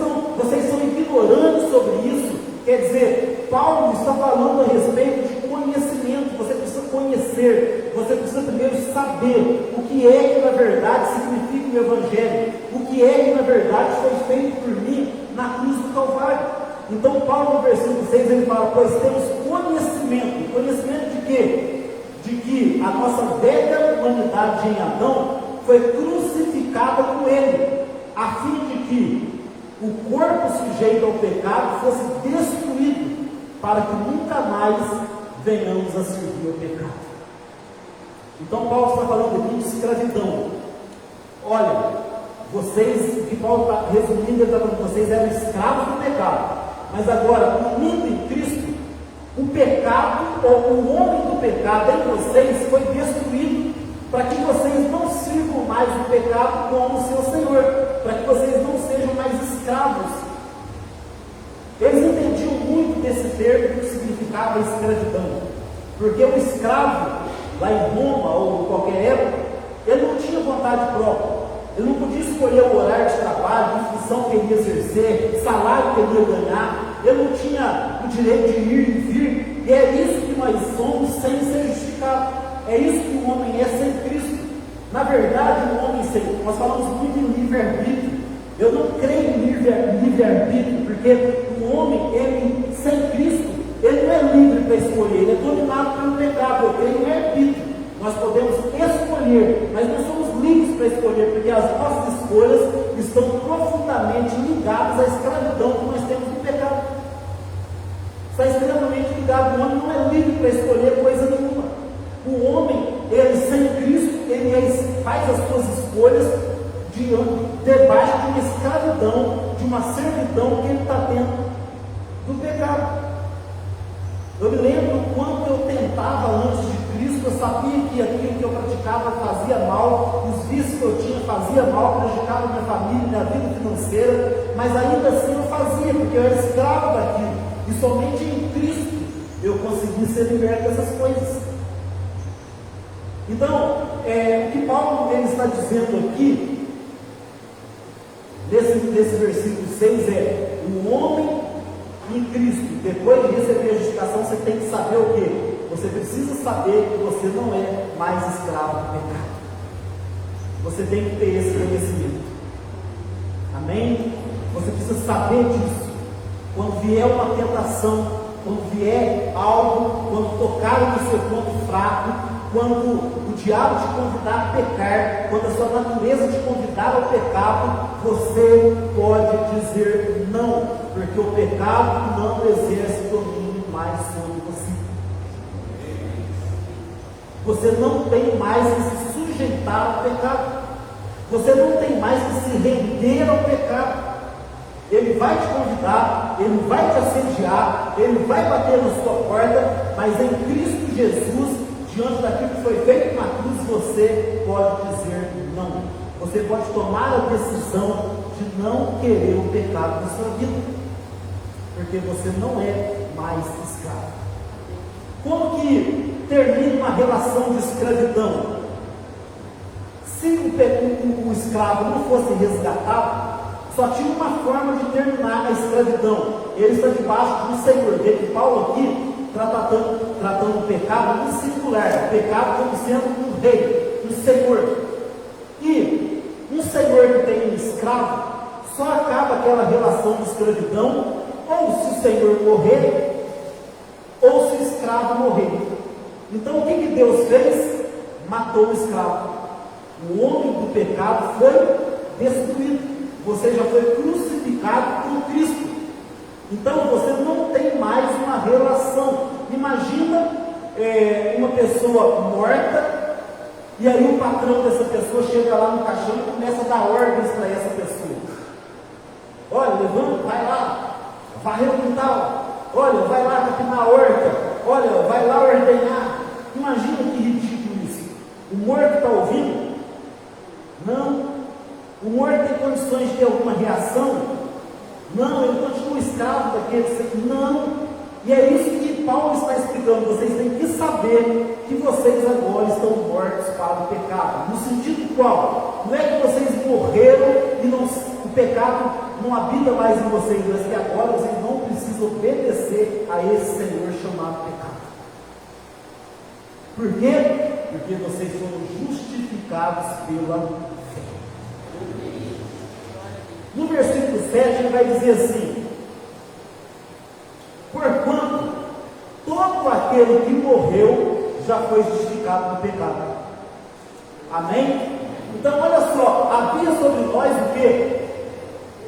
são ignorantes sobre isso. Quer dizer, Paulo está falando a respeito de conhecimento. Você precisa conhecer, você precisa primeiro saber o que é que na verdade significa o Evangelho, o que é que na verdade foi feito por mim na cruz do Calvário. Então Paulo no versículo 6 ele fala, pois temos conhecimento. Conhecimento de quê? De que a nossa velha humanidade em Adão foi crucificada com ele, a fim de que o corpo sujeito ao pecado fosse destruído, para que nunca mais venhamos a servir ao pecado. Então Paulo está falando aqui de escravidão. Olha, vocês, que Paulo está resumindo, ele está falando, vocês eram escravos do pecado, mas agora, unindo em Cristo, o pecado, ou o homem do pecado em vocês foi destruído, para que vocês não sirvam mais o pecado como seu Senhor, para que vocês não sejam mais escravos. Eles entendiam muito desse termo que significava escravidão, porque o escravo, lá em Roma ou em qualquer época, ele não tinha vontade própria, ele não podia escolher o horário de trabalho, a função que ele ia exercer, o salário que ele ia ganhar, ele não tinha o direito de ir e vir, e é isso que nós somos sem ser justificados, é isso que o homem é sem Cristo. Na verdade, o homem sem, nós falamos muito em livre-arbítrio, eu não creio em livre-arbítrio, porque o homem, ele, sem Cristo, ele não é livre para escolher, ele é dominado pelo pecado. Eu creio em arbítrio, nós podemos escolher, mas não somos livres para escolher, porque as nossas escolhas estão profundamente ligadas à escravidão que nós temos no pecado. Está extremamente ligado. O homem não é livre para escolher coisa nenhuma. O homem, ele sem Cristo, ele faz as suas escolhas debaixo de uma escravidão, de uma servidão que ele está tendo do pecado. Eu me lembro quando eu tentava antes de Cristo, eu sabia que aquilo que eu praticava fazia mal, os vícios que eu tinha fazia mal, prejudicava minha família, minha vida financeira, mas ainda assim eu fazia, porque eu era escravo daquilo, e somente em Cristo eu consegui ser liberto dessas coisas. Então, o que Paulo ele está dizendo aqui, nesse versículo 6 é, o homem em Cristo, depois de receber a justificação, você tem que saber o quê? Você precisa saber que você não é mais escravo do pecado. Você tem que ter esse conhecimento. Amém? Você precisa saber disso. Quando vier uma tentação, quando vier algo, quando tocar no seu ponto fraco, quando o diabo te convidar a pecar, quando a sua natureza te convidar ao pecado, você pode dizer não, porque o pecado não exerce domínio mais sobre você. Você não tem mais que se sujeitar ao pecado. Você não tem mais que se render ao pecado. Ele vai te convidar, ele vai te assediar, ele vai bater na sua porta, mas em Cristo Jesus, diante daquilo que foi feito na cruz, você pode dizer não. Você pode tomar a decisão de não querer o pecado na sua vida, porque você não é mais escravo. Como que termina uma relação de escravidão? Se o escravo não fosse resgatado, só tinha uma forma de terminar a escravidão. Ele está debaixo de um senhor. Vê que Paulo aqui está tratando o pecado no singular, o pecado como sendo um rei, um senhor. E um senhor que tem um escravo, só acaba aquela relação de escravidão ou se o senhor morrer, ou se o escravo morrer. Então o que Deus fez? Matou o escravo. O homem do pecado foi destruído. Você já foi crucificado com Cristo. Então você não tem mais uma relação. Imagina uma pessoa morta, e aí o patrão dessa pessoa chega lá no caixão e começa a dar ordens para essa pessoa. Olha, levanta, vai lá, varrer o quintal. Olha, vai lá capinar a horta. Olha, vai lá ordenhar. Imagina que ridículo isso. O morto está ouvindo? Não. O morto tem condições de ter alguma reação? Não, ele continua escravo daquele. Não. E é isso que Paulo está explicando. Vocês têm que saber que vocês agora estão mortos para o pecado. No sentido qual? Não é que vocês morreram e o pecado não habita mais em vocês, mas que agora vocês não precisam obedecer a esse Senhor chamado pecado. Por quê? Porque vocês foram justificados pela fé. No versículo 7 ele vai dizer assim: porquanto todo aquele que morreu já foi justificado do pecado. Amém? Então olha só, havia sobre nós o quê?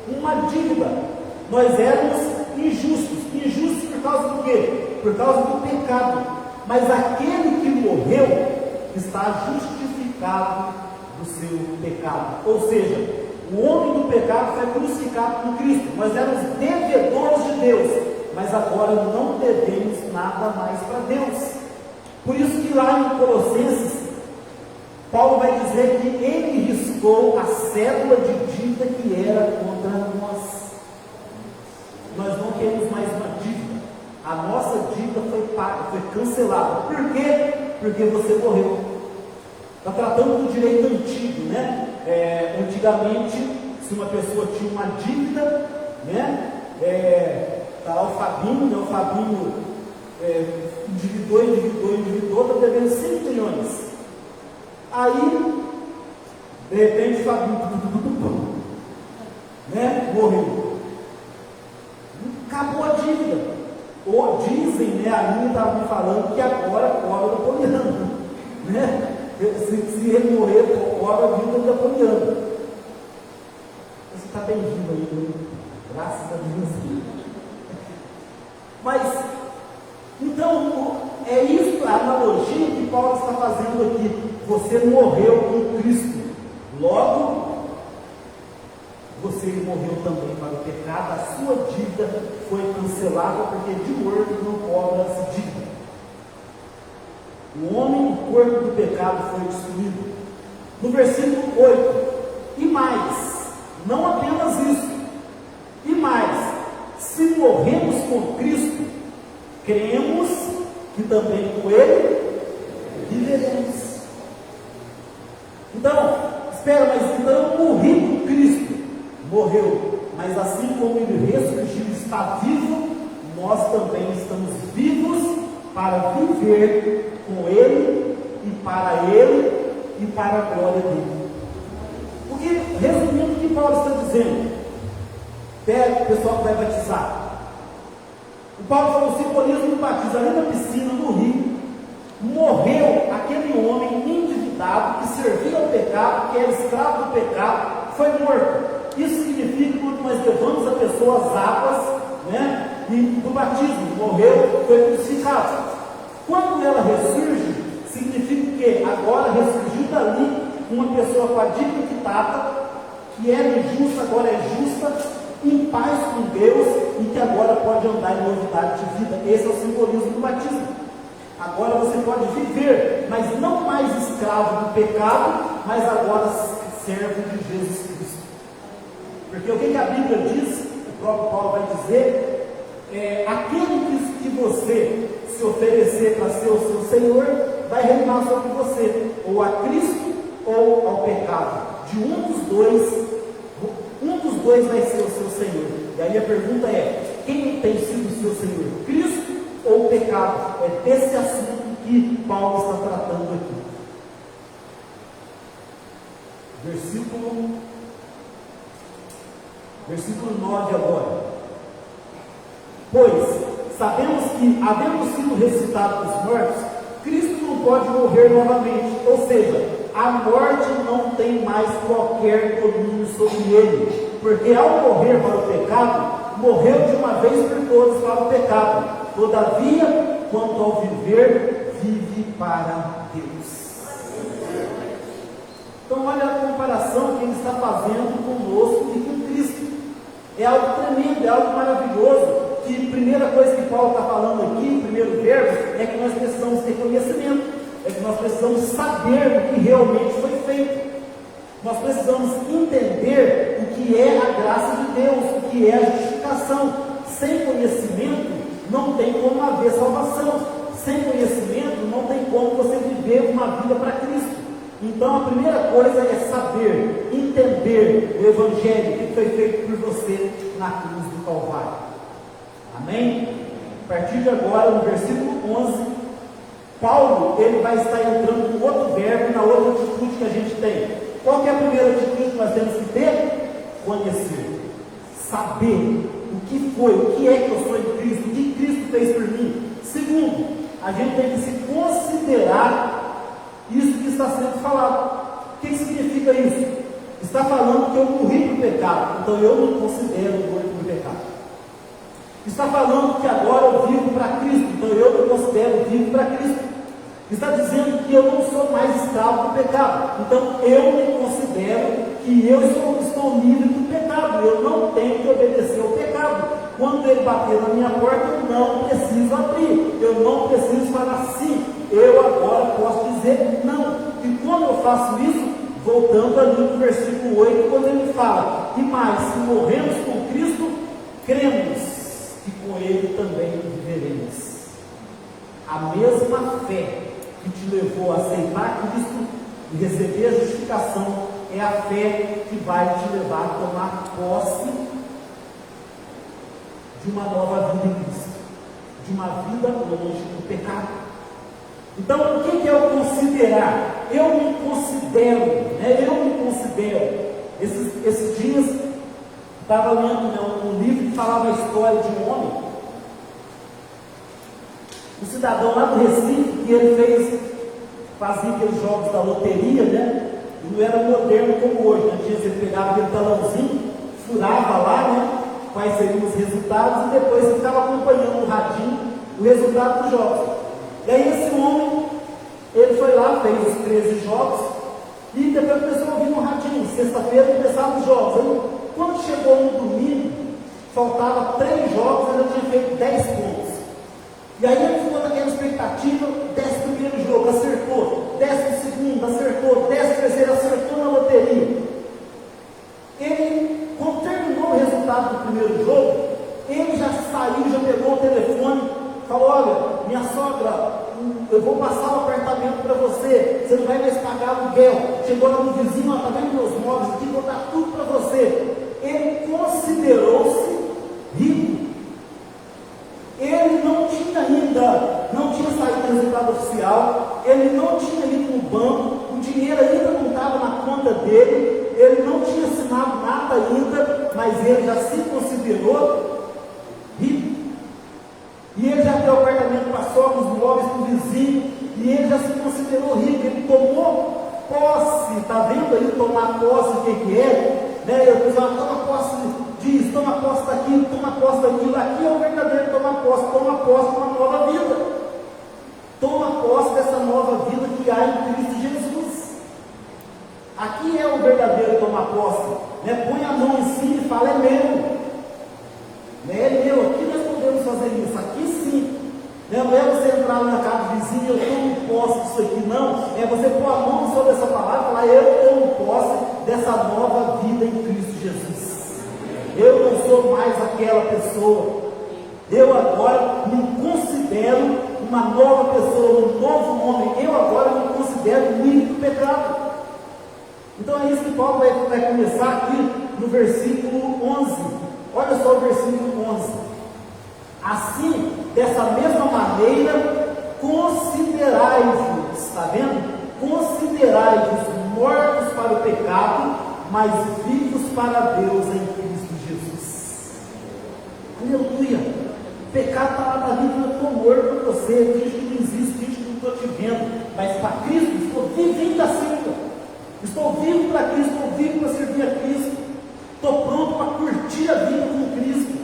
Uma dívida. Nós éramos injustos. Injustos por causa do quê? Por causa do pecado. Mas aquele que morreu está justificado do seu pecado. Ou seja, o homem do pecado foi crucificado com Cristo. Nós éramos devedores de Deus, mas agora não devemos nada mais para Deus. Por isso que lá em Colossenses, Paulo vai dizer que ele riscou a cédula de dívida que era contra nós. Nós não temos mais uma dívida. A nossa dívida foi paga, foi cancelada. Por quê? Porque você morreu. Está tratando do direito antigo, né? Antigamente, se uma pessoa tinha uma dívida, né? Está lá o Fabinho, né? O Fabinho endividou, está devendo 5 milhões. Aí, de repente, o Fabinho, né? Morreu. Acabou a dívida. Ou dizem, né? A minha estava me falando que agora cobra da Poliana, né? Se ele morrer, cobra a dívida da Poliana. Você está bem-vindo aí, né? Graças a Deus. Mas, então, é isso a analogia que Paulo está fazendo aqui. Você morreu com Cristo, logo você morreu também para o pecado. A sua dívida foi cancelada, porque de morto não cobra-se dívida. O homem, o corpo do pecado foi destruído. No versículo 8, e mais, não apenas isso, e mais, se morremos com Cristo, cremos que também com Ele viveremos. Então, espera, mas então eu morri com Cristo. Morreu, mas assim como Ele ressurgiu e está vivo, nós também estamos vivos para viver com Ele e para a glória dele. Porque, resumindo o que Paulo está dizendo, pega o pessoal que vai batizar. O Paulo falou: o simbolismo do batismo ali na piscina, no rio, morreu aquele homem endividado que servia ao pecado, que era escravo do pecado, foi morto. Isso significa que quando nós levamos a pessoa às águas, né, e do batismo, morreu, foi crucificado. Quando ela ressurge, significa que agora ressurgiu dali uma pessoa com a dívida quitada, que era injusta, agora é justa, em paz com Deus, e que agora pode andar em novidade de vida. Esse é o simbolismo do batismo. Agora você pode viver, mas não mais escravo do pecado, mas agora servo de Jesus Cristo. Porque o que a Bíblia diz, o próprio Paulo vai dizer, aquele que você se oferecer para ser o seu Senhor, vai reinar sobre você, ou a Cristo ou ao pecado. De um dos dois vai ser o seu Senhor. E aí a pergunta é: quem tem sido o seu Senhor? Cristo ou o pecado? É desse assunto que Paulo está tratando aqui. Versículo 9 agora. Pois sabemos que, havendo sido ressuscitado dos mortos, Cristo não pode morrer novamente. Ou seja, a morte não tem mais qualquer domínio sobre ele. Porque ao morrer para o pecado, morreu de uma vez por todas para o pecado. Todavia, quanto ao viver, vive para Deus. Então olha a comparação que ele está fazendo conosco e com Cristo. É algo tremendo, é algo maravilhoso. Que a primeira coisa que Paulo está falando aqui, primeiro verbo, é que nós precisamos ter conhecimento, é que nós precisamos saber o que realmente foi feito. Nós precisamos entender o que é a graça de Deus, o que é a justificação. Sem conhecimento não tem como haver salvação. Sem conhecimento não tem como você viver uma vida para Cristo. Então a primeira coisa é saber, entender o Evangelho que foi feito por você na cruz do Calvário. Amém? A partir de agora, no versículo 11, Paulo, ele vai estar entrando no outro verbo, na outra atitude que a gente tem. Qual que é a primeira atitude que nós temos que ter? Conhecer, saber o que foi, o que é que eu sou em Cristo, o que Cristo fez por mim. Segundo, a gente tem que se considerar isso que está sendo falado. O que significa isso? Está falando que eu morri para o pecado, então eu me considero morto para o pecado. Está falando que agora eu vivo para Cristo, então eu me considero vivo para Cristo. Está dizendo que eu não sou mais escravo do pecado, então eu me considero que eu estou livre do pecado, eu não tenho que obedecer ao pecado. Quando ele bater na minha porta, eu não preciso abrir, eu não preciso falar sim, eu agora posso dizer não. E quando eu faço isso, voltando ali no versículo 8, quando ele fala, e mais, se morremos com Cristo, cremos que com ele também viveremos. A mesma fé que te levou a aceitar Cristo e receber a justificação é a fé que vai te levar a tomar posse de uma nova vida em Cristo, de uma vida longe do pecado. Então, o que é eu considerar? Eu me considero. Esses dias, estava lendo um livro que falava a história de um homem, um cidadão lá do Recife, que ele fazia aqueles jogos da loteria, né? E não era moderno como hoje, né? Ele pegava aquele talãozinho, furava lá, né? Quais seriam os resultados, e depois ele ficava acompanhando no radinho o resultado dos jogos. E aí esse homem, ele foi lá, fez os 13 jogos, e depois começou a ouvir no radinho, sexta-feira começavam os jogos. Aí, quando chegou no domingo, faltava 3 jogos, ele já tinha feito 10 pontos. E aí ele ficou naquela expectativa, 11º jogo, acertou, 12º, acertou, 13º, acertou na loteria. Ele, quando terminou o resultado do primeiro jogo, ele já saiu, já pegou o telefone, falou, olha, minha sogra, eu vou passar o apartamento para você não vai mais pagar aluguel. Chegou lá no vizinho, está vendo meus móveis aqui, vou dar tudo para você. Ele considerou-se rico. Ele não tinha saído do resultado oficial, ele não tinha ido no banco, o dinheiro ainda não estava na conta dele, ele não tinha assinado nada ainda, mas ele já se considerou rico. E ele já deu apartamento para a sogra, os móveis para o vizinho, e ele já se considerou rico, ele tomou posse, está vendo aí tomar posse o que é? Né? Eu pessoal toma posse disso, toma posse daquilo, toma posse daquilo, aqui é o verdadeiro toma posse de uma nova vida. Toma posse dessa nova vida que há em Cristo Jesus. Aqui é o verdadeiro tomar posse. Né? Põe a mão em cima e fala, é meu. Né? É meu, aqui nós podemos fazer isso, aqui sim. Né? Não é você entrar na casa do vizinho, eu tomo posse disso aqui, não. É você pôr a mão sobre essa palavra e falar, eu tomo posse dessa nova vida em Cristo Jesus. Eu não sou mais aquela pessoa. Eu agora me considero uma nova pessoa, um novo homem. Eu agora me considero livre do pecado. Então é isso que Paulo vai começar aqui no versículo 11. Olha só o versículo 11. Assim, dessa mesma maneira, considerai-vos, está vendo? Considerai-vos mortos para o pecado, mas vivos para Deus em Cristo Jesus. Aleluia! O pecado está lá na vida, eu estou morto para você, finge que não existe, finge que não estou te vendo, mas para Cristo, estou vivendo assim, estou vivo para Cristo, estou vivo para servir a Cristo, estou pronto para curtir a vida com Cristo.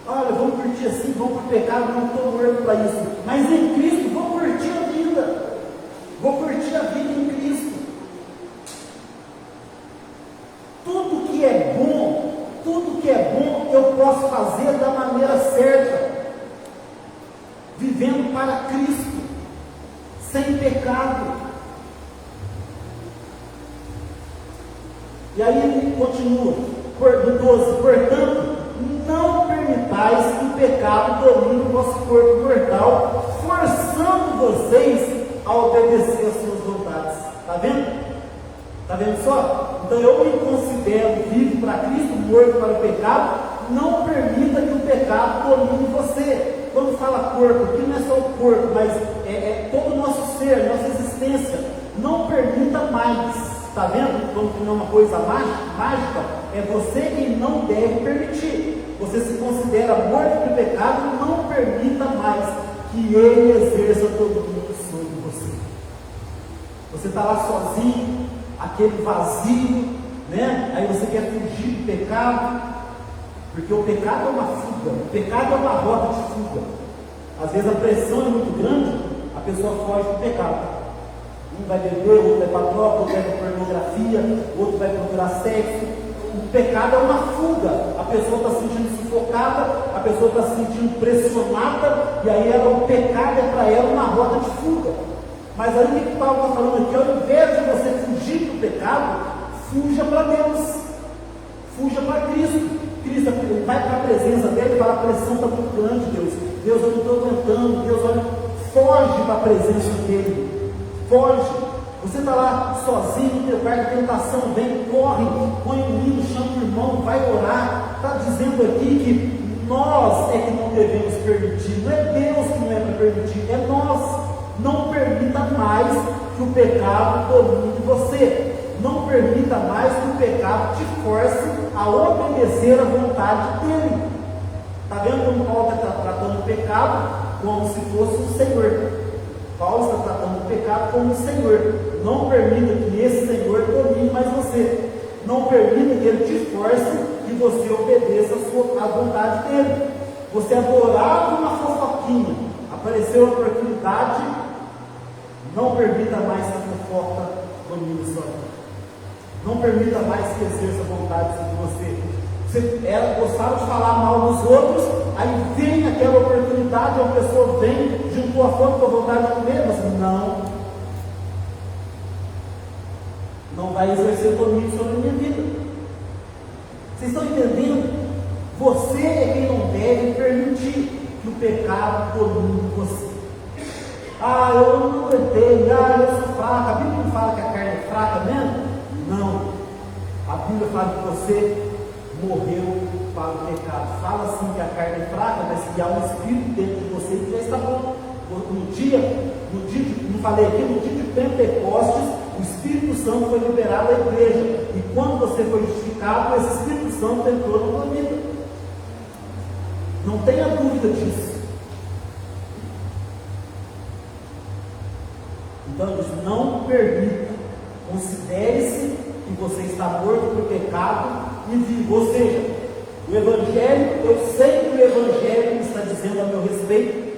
Olha, vamos curtir assim, vamos para o pecado, não estou morto para isso, mas em Cristo vou curtir a vida, vou curtir a vida em Cristo. Tudo que é bom eu posso fazer da maneira certa, vivendo para Cristo, sem pecado. E aí ele continua, no 12, portanto, não permitais que o pecado domine o vosso corpo mortal, forçando vocês a obedecer às suas vontades. Está vendo? Está vendo só? Então eu me considero vivo para Cristo, morto para o pecado. Não permita que o pecado domine você. Quando fala corpo, aqui não é só o corpo, mas todo o nosso ser, nossa existência. Não permita mais. Está vendo? Como que não é uma coisa mágica, é você quem não deve permitir. Você se considera morto pelo pecado, não permita mais que ele exerça domínio sobre você. Você está lá sozinho, aquele vazio, né? Aí você quer fugir do pecado, porque o pecado é uma fuga, o pecado é uma rota de fuga. Às vezes a pressão é muito grande, a pessoa foge do pecado. Um vai beber, outro vai para droga, outro vai para pornografia, outro vai procurar sexo. O pecado é uma fuga. A pessoa está se sentindo sufocada, a pessoa está se sentindo pressionada, e aí o pecado é para ela uma rota de fuga. Mas aí o que Paulo está falando aqui? Ao invés de você fugir do pecado, fuja para Deus, fuja para Cristo. Cristo vai para a presença dele e fala: a pressão está muito grande, Deus. Deus, eu não estou aguentando. Deus, olha, foge para a presença dele. Foge. Você está lá sozinho, no teu quarto, a tentação vem, corre, põe o hino, chama o irmão, vai orar. Está dizendo aqui que nós é que não devemos permitir. Não é Deus que não é para permitir, é nós. Não permita mais que o pecado domine você. Não permita mais que o pecado te force a obedecer a vontade dele. Está vendo como Paulo está tratando o pecado como se fosse o Senhor? Paulo está tratando o pecado como o Senhor. Não permita que esse Senhor domine mais você. Não permita que ele te force e você obedeça a vontade dele. Você adorava uma fofoquinha, apareceu a oportunidade. Não permita mais que a fofoca domine sua vida. Não permita mais que exerça a vontade sobre você. Você gostava de falar mal dos outros, aí vem aquela oportunidade, uma pessoa vem, juntou a fome com a vontade de comer, mas não vai exercer domínio sobre a minha vida. Vocês estão entendendo? Você é quem não deve permitir que o pecado domine você. Eu não aguentei, eu sou fraca. A Bíblia não fala que a carne é fraca mesmo? Não. A Bíblia fala que você morreu para o pecado. Fala assim que a carne é fraca, mas que há um espírito dentro de você que já está bom. No dia, não falei aqui, no dia de Pentecostes, o Espírito Santo foi liberado à igreja. E quando você foi justificado, esse Espírito Santo entrou na tua vida. Não tenha dúvida disso. Então, não permita, considere-se que você está morto pelo pecado e vivo. Ou seja, o Evangelho, eu sei que o Evangelho está dizendo a meu respeito,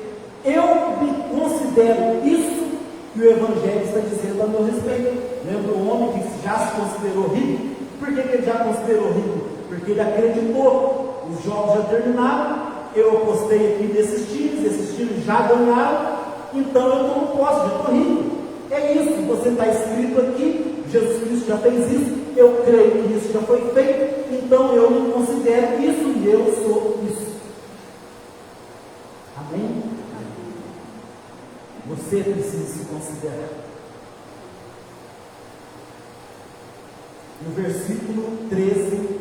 eu me considero isso que o Evangelho está dizendo a meu respeito. Lembra o homem que já se considerou rico? Por que ele já considerou rico? Porque ele acreditou. Os jogos já terminaram, eu apostei aqui nesses times, esses times já ganharam, então eu não posso, já estou rico. É isso, você está escrito aqui, Jesus Cristo já fez isso, eu creio que isso já foi feito, então eu me considero isso e eu sou isso. Amém? Você precisa se considerar. No versículo 13,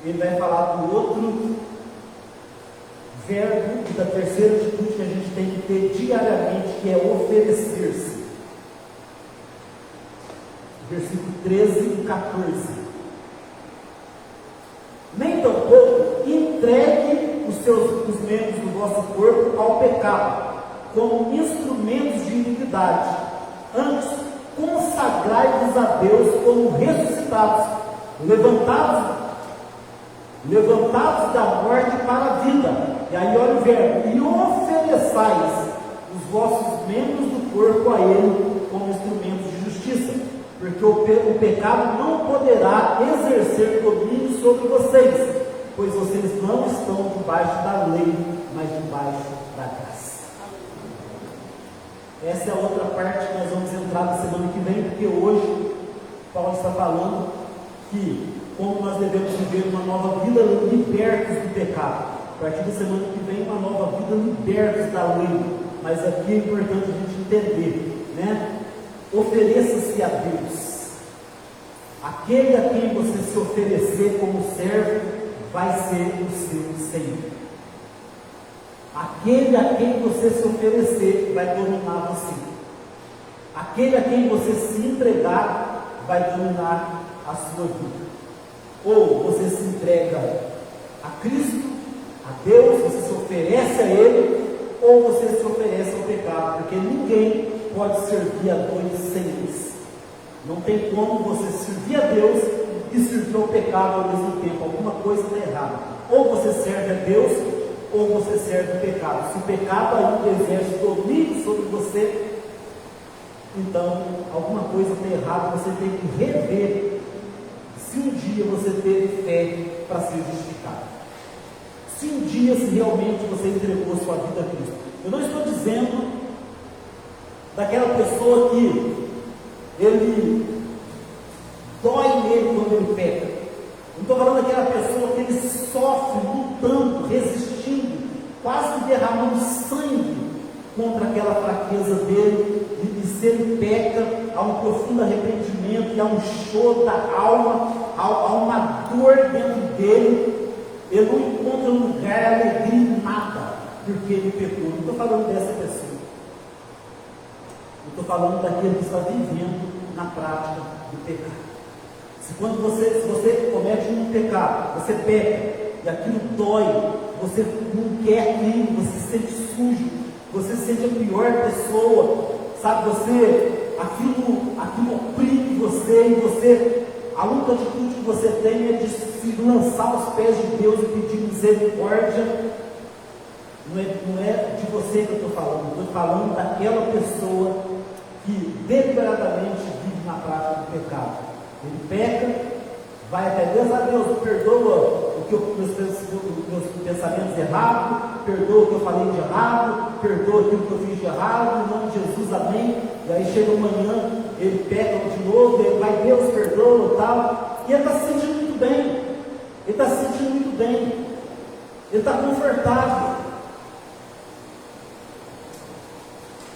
ele vai falar do outro verbo e da terceira atitude que a gente tem que ter diariamente, que é oferecer-se. Versículo 13 e 14. Nem tampouco entregue os membros do vosso corpo ao pecado, como instrumentos de iniquidade. Antes, consagrai-vos a Deus como ressuscitados, levantados da morte para a vida. E aí olha o verbo: e ofereçais os vossos membros do corpo a Ele como instrumentos de justiça, porque o pecado não poderá exercer domínio sobre vocês, pois vocês não estão debaixo da lei, mas debaixo da graça. Essa é a outra parte que nós vamos entrar na semana que vem, porque hoje Paulo está falando que como nós devemos viver uma nova vida libertos do pecado. A partir da semana que vem, uma nova vida libertos da lei. Mas aqui é importante a gente entender, né? Ofereça-se a Deus. Aquele a quem você se oferecer como servo vai ser o seu Senhor. Aquele a quem você se oferecer vai dominar você. Aquele a quem você se entregar vai dominar a sua vida. Ou você se entrega a Cristo, a Deus, você se oferece a Ele, ou você se oferece ao pecado, porque ninguém pode servir a dois senhores. Não tem como você servir a Deus e servir ao pecado ao mesmo tempo. Alguma coisa está errada. Ou você serve a Deus, ou você serve o pecado. Se o pecado ainda exerce domínio sobre você, então alguma coisa está errada. Você tem que rever se um dia você teve fé para ser justificado. Se um dia, se realmente você entregou sua vida a Cristo. Eu não estou dizendo daquela pessoa que ele dói nele quando ele peca. Não estou falando daquela pessoa que ele sofre lutando, resistindo, quase derramando sangue contra aquela fraqueza dele, e se ele peca, há um profundo arrependimento, e há um choro da alma, há uma dor dentro dele, ele não encontra lugar, alegria em nada, porque ele pecou. Não estou falando dessa pessoa. Eu estou falando daquele que está vivendo na prática do pecado. Se você comete um pecado, você peca, e aquilo dói, você não quer aquilo, você se sente sujo, você se sente a pior pessoa, sabe? Aquilo oprime você, e você, a única atitude que você tem é de se lançar aos pés de Deus e pedir misericórdia. Não é de você que eu estou falando, eu estou falando daquela pessoa que deliberadamente vive na prática do pecado. Ele peca, vai até Deus, Deus, perdoa meus pensamentos errados, perdoa o que eu falei de errado, perdoa aquilo que eu fiz de errado, em nome de Jesus, amém. E aí chega amanhã, ele peca de novo, ele vai, Deus, perdoa e tal, e ele está se sentindo muito bem, ele está confortável,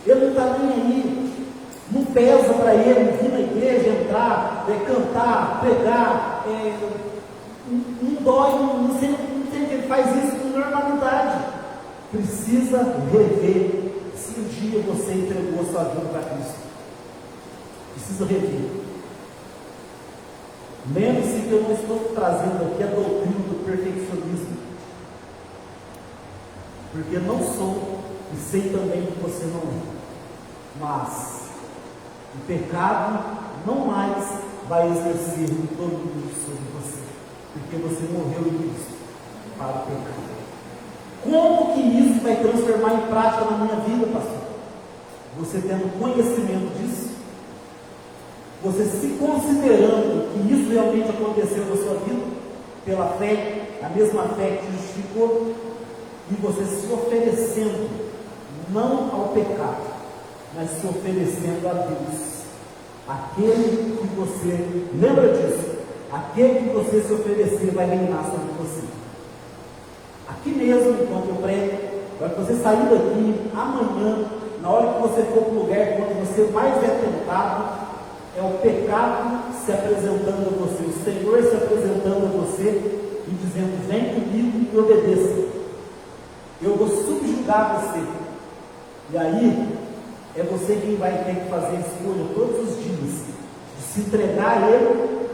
ele não está nem aí. Não pesa para ele vir na igreja, entrar, cantar, pregar, não dói, não sei que ele faz isso com normalidade. Precisa rever se um dia você entregou a sua vida para Cristo. Precisa rever. Lembre-se que eu não estou trazendo aqui a doutrina do perfeccionismo, porque não sou e sei também que você não é. Mas o pecado não mais vai exercer o domínio sobre você, porque você morreu em Cristo para o pecado. Como que isso vai transformar em prática na minha vida, pastor? Você tendo conhecimento disso, você se considerando que isso realmente aconteceu na sua vida, pela fé, a mesma fé que te justificou, e você se oferecendo, não ao pecado, mas se oferecendo a Deus. Aquele que você, lembra disso, aquele que você se oferecer vai reinar sobre você. Aqui mesmo, enquanto eu prego, para que você sair daqui, amanhã, na hora que você for para o lugar onde você mais é tentado, é o pecado se apresentando a você, o Senhor se apresentando a você e dizendo, vem comigo e obedeça. Eu vou subjugar você. E aí, é você quem vai ter que fazer a escolha todos os dias, de se entregar a Ele,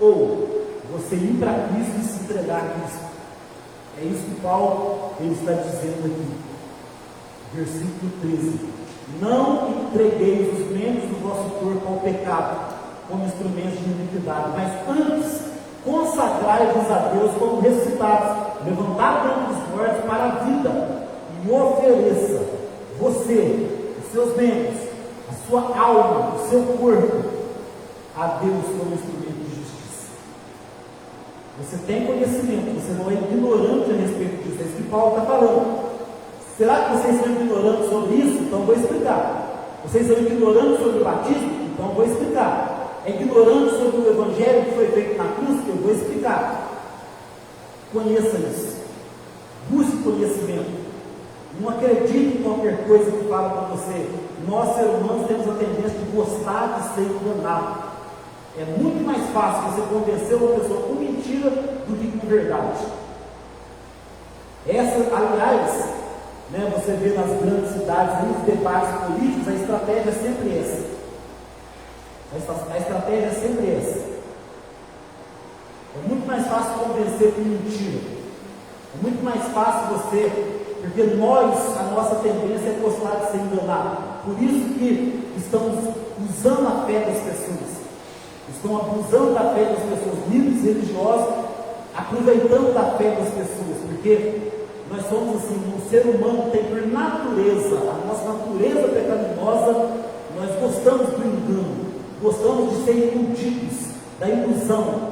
ou você ir para Cristo e se entregar a Cristo. É isso que Paulo ele está dizendo aqui, versículo 13: não entregueis os membros do vosso corpo ao pecado, como instrumentos de iniquidade, mas antes consagrai-vos a Deus como ressuscitados, levantados dentre os mortos para a vida, e ofereça você, os seus membros, a sua alma, o seu corpo, a Deus como instrumento de justiça. Você tem conhecimento, você não é ignorante a respeito disso, é isso que Paulo está falando. Será que vocês são ignorantes sobre isso? Então vou explicar. Vocês são ignorantes sobre o batismo? Então vou explicar. É ignorante sobre o evangelho que foi feito na cruz? Eu vou explicar. Conheça isso. Busque conhecimento. Não acredite em qualquer coisa que fala para você. Nós, seres humanos, temos a tendência de gostar de ser enganado. É muito mais fácil você convencer uma pessoa com mentira do que com verdade. Aliás, né, você vê nas grandes cidades, nos debates políticos, a estratégia é sempre essa. A estratégia é sempre essa. É muito mais fácil convencer com mentira. É muito mais fácil porque a nossa tendência é gostar de ser enganado. Por isso que estamos usando a fé das pessoas. Estão abusando da fé das pessoas, líderes religiosos, aproveitando da fé das pessoas, porque nós somos assim, um ser humano tem por natureza, a nossa natureza pecaminosa, nós gostamos do engano, gostamos de ser iludidos, da ilusão.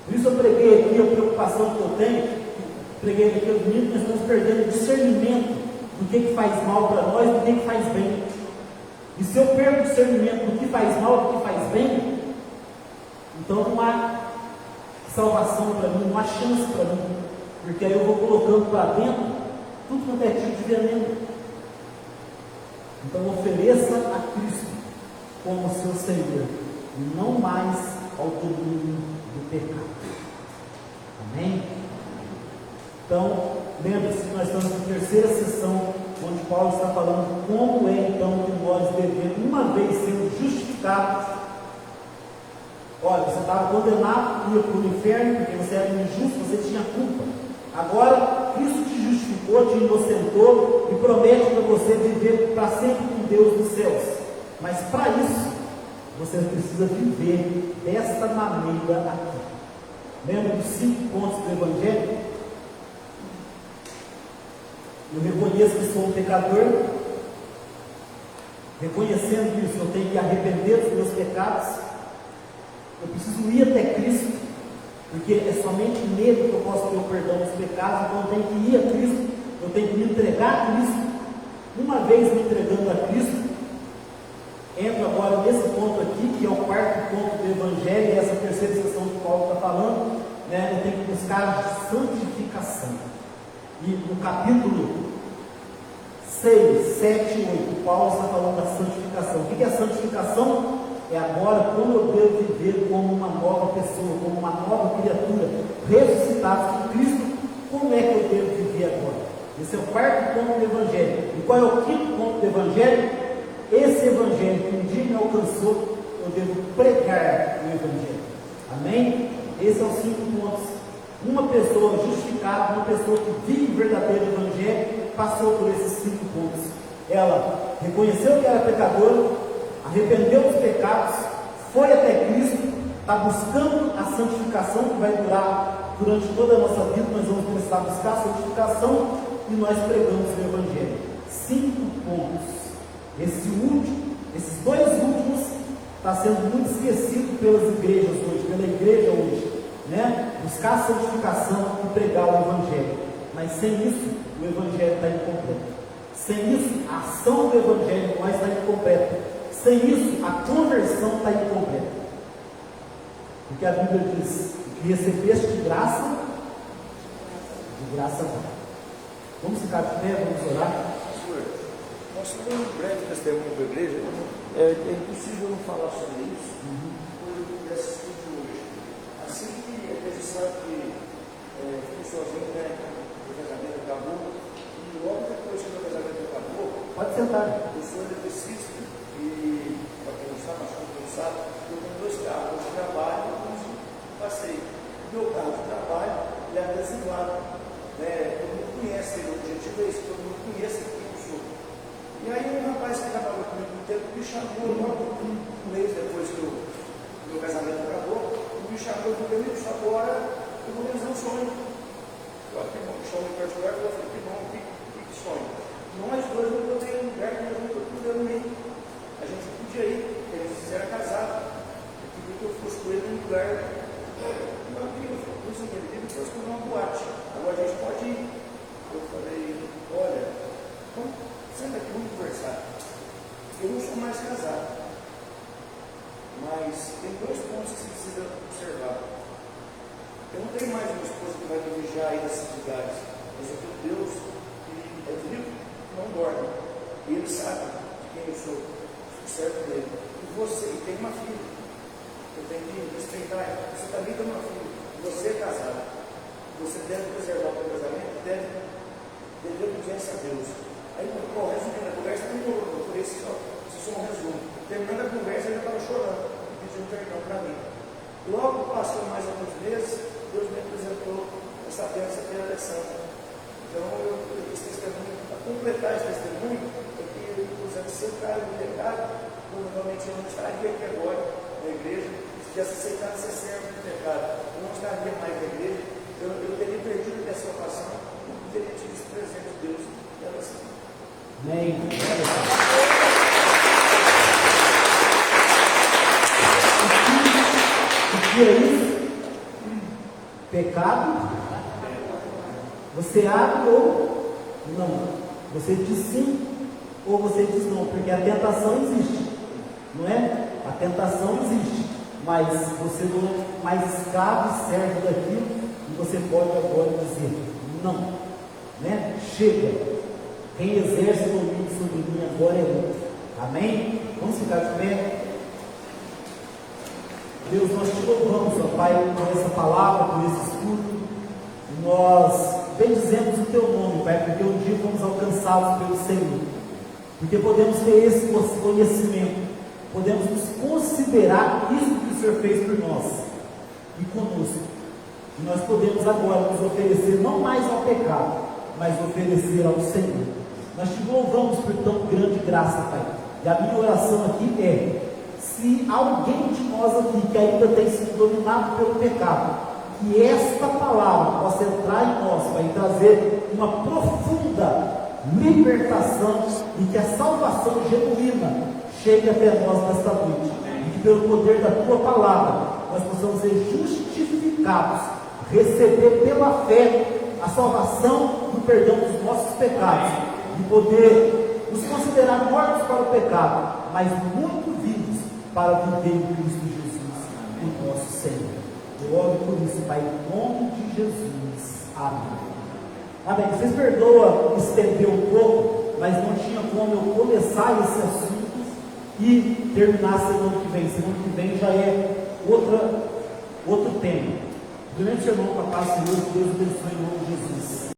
Por isso eu preguei aqui a preocupação que eu tenho, preguei aqui ao domingo, nós estamos perdendo o discernimento do que faz mal para nós e do que faz bem. E se eu perco o discernimento do que faz mal e do que faz bem, então não há salvação para mim, não há chance para mim, porque aí eu vou colocando para dentro tudo quanto é tipo de veneno. Então ofereça a Cristo como seu Senhor, e não mais ao domínio do pecado. Amém? Então, lembre-se que nós estamos na terceira sessão, onde Paulo está falando como é então que nós devemos, uma vez sendo justificados. Olha, você estava condenado, ia para o inferno, porque você era injusto, você tinha culpa. Agora, Cristo te justificou, te inocentou e promete para você viver para sempre com Deus nos céus. Mas para isso, você precisa viver desta maneira aqui. Lembra dos 5 pontos do Evangelho? Eu reconheço que sou um pecador. Reconhecendo isso, eu tenho que arrepender dos meus pecados. Eu preciso ir até Cristo, porque é somente nele que eu posso ter o perdão dos pecados. Então eu tenho que ir a Cristo, eu tenho que me entregar a Cristo. Uma vez me entregando a Cristo, entro agora nesse ponto aqui, que é o 4º ponto do Evangelho, e essa terceira sessão que Paulo está falando, né? Eu tenho que buscar santificação. E no capítulo 6, 7 e 8, Paulo está falando da santificação. O que é a santificação? É agora como eu devo viver como uma nova pessoa, como uma nova criatura, ressuscitado por Cristo. Como é que eu devo viver agora? Esse é o 4º ponto do Evangelho. E qual é o 5º ponto do Evangelho? Esse Evangelho que um dia me alcançou, eu devo pregar o Evangelho. Amém? Esses são os 5 pontos. Uma pessoa justificada, uma pessoa que vive o verdadeiro Evangelho, passou por esses 5 pontos. Ela reconheceu que era pecadora, arrependeu dos pecados, foi até Cristo, está buscando a santificação que vai durar durante toda a nossa vida. Nós vamos precisar buscar a santificação e nós pregamos o Evangelho. 5 pontos. Esses 2 últimos está sendo muito esquecido pelas igrejas hoje, pela igreja hoje, né? Buscar a santificação e pregar o Evangelho. Mas sem isso, o Evangelho está incompleto. Sem isso, a ação do Evangelho em nós está incompleta. Sem isso, a conversão está incompleta. Porque a Bíblia diz que recebeste de graça dá. Vamos ficar de pé, vamos orar. Nós temos um breve testemunho da igreja. É impossível não falar sobre isso, por esse estudo de hoje. Assim que a gente sabe que fiquei sozinho, né? O casamento acabou, e logo depois que o casamento acabou, Pode sentar. eu sou eletricista, e para quem não sabe, mas como não sabe, eu tenho 2 carros de trabalho e um de passeio. Meu carro de trabalho ele é adesivado, né? Todo mundo conhece, o objetivo é esse, todo mundo conhece quem eu sou. E aí um rapaz que trabalhou comigo no tempo me chamou, logo um mês depois que o meu casamento acabou, me chamou e falou: amigo, agora eu vou realizar um sonho. Eu falei: que bom, sonho em particular. Eu falei: que bom, que sonho. Nós dois não podemos ir em lugar que nós não podemos ir. A gente podia ir, porque a gente era casado. Eu queria que eu fosse com ele em um lugar. Não, isso aqui, ele fosse com uma boate. Agora a gente pode ir. Eu falei: olha, vamos, senta aqui, vamos conversar. Eu não sou mais casado, mas tem 2 pontos que você precisa observar. Eu não tenho mais uma esposa que vai me vigiar aí nessas cidades, mas eu tenho Deus que é vivo, não dorme. E Ele sabe de quem eu sou, certo dele. E você tem uma filha, eu tenho que respeitar ela. Você também tem uma filha, você é casado. você deve preservar o teu casamento, deve obediência a Deus. Aí, resumindo a conversa, não morou, por isso só um resumo. Terminando a conversa, ele estava chorando, pedindo perdão para mim. Logo passou mais alguns meses, Deus me apresentou essa bênção que era santa. Então, esse testemunho, para completar esse testemunho, é que, por exemplo, se eu caio no pecado, provavelmente eu não estaria aqui agora na igreja. Se tivesse aceitado ser servo do pecado, eu não estaria mais na igreja. Eu teria perdido a salvação, eu teria tido esse presente de Deus. Ela assim. Amém. O que é isso? Pecado? Você abre ou não? Você diz sim ou você diz não? Porque a tentação existe, não é? A tentação existe, mas você não é mais escravo e servo daquilo e você pode agora dizer não, né? Chega. Quem exerce o domínio sobre mim agora é outro. Amém? Vamos ficar de pé. Deus, nós te louvamos, ó Pai, por essa palavra, por esse estudo. E nós bendizemos o teu nome, Pai, porque um dia vamos alcançá-los pelo Senhor. Porque podemos ter esse conhecimento, podemos nos considerar isso que o Senhor fez por nós e conosco. E nós podemos agora nos oferecer não mais ao pecado, mas oferecer ao Senhor. Nós te louvamos por tão grande graça, Pai. E a minha oração aqui é: se alguém de nós aqui que ainda tem sido dominado pelo pecado, que esta palavra possa entrar em nós, Pai, e trazer uma profunda libertação e que a salvação genuína chegue até nós nesta noite. E que pelo poder da tua palavra nós possamos ser justificados, receber pela fé a salvação e o perdão dos nossos pecados, e poder nos considerar mortos para o pecado, mas muito vivos para viver em Cristo Jesus, o nosso Senhor. Eu oro por isso, Pai, em nome de Jesus. Amém. Amém. Vocês perdoam estender um pouco, mas não tinha como eu começar esse assunto e terminar semana que vem. Semana que vem já é outro tema. Durante o irmão, papai, Senhor, Deus abençoe em nome de Jesus.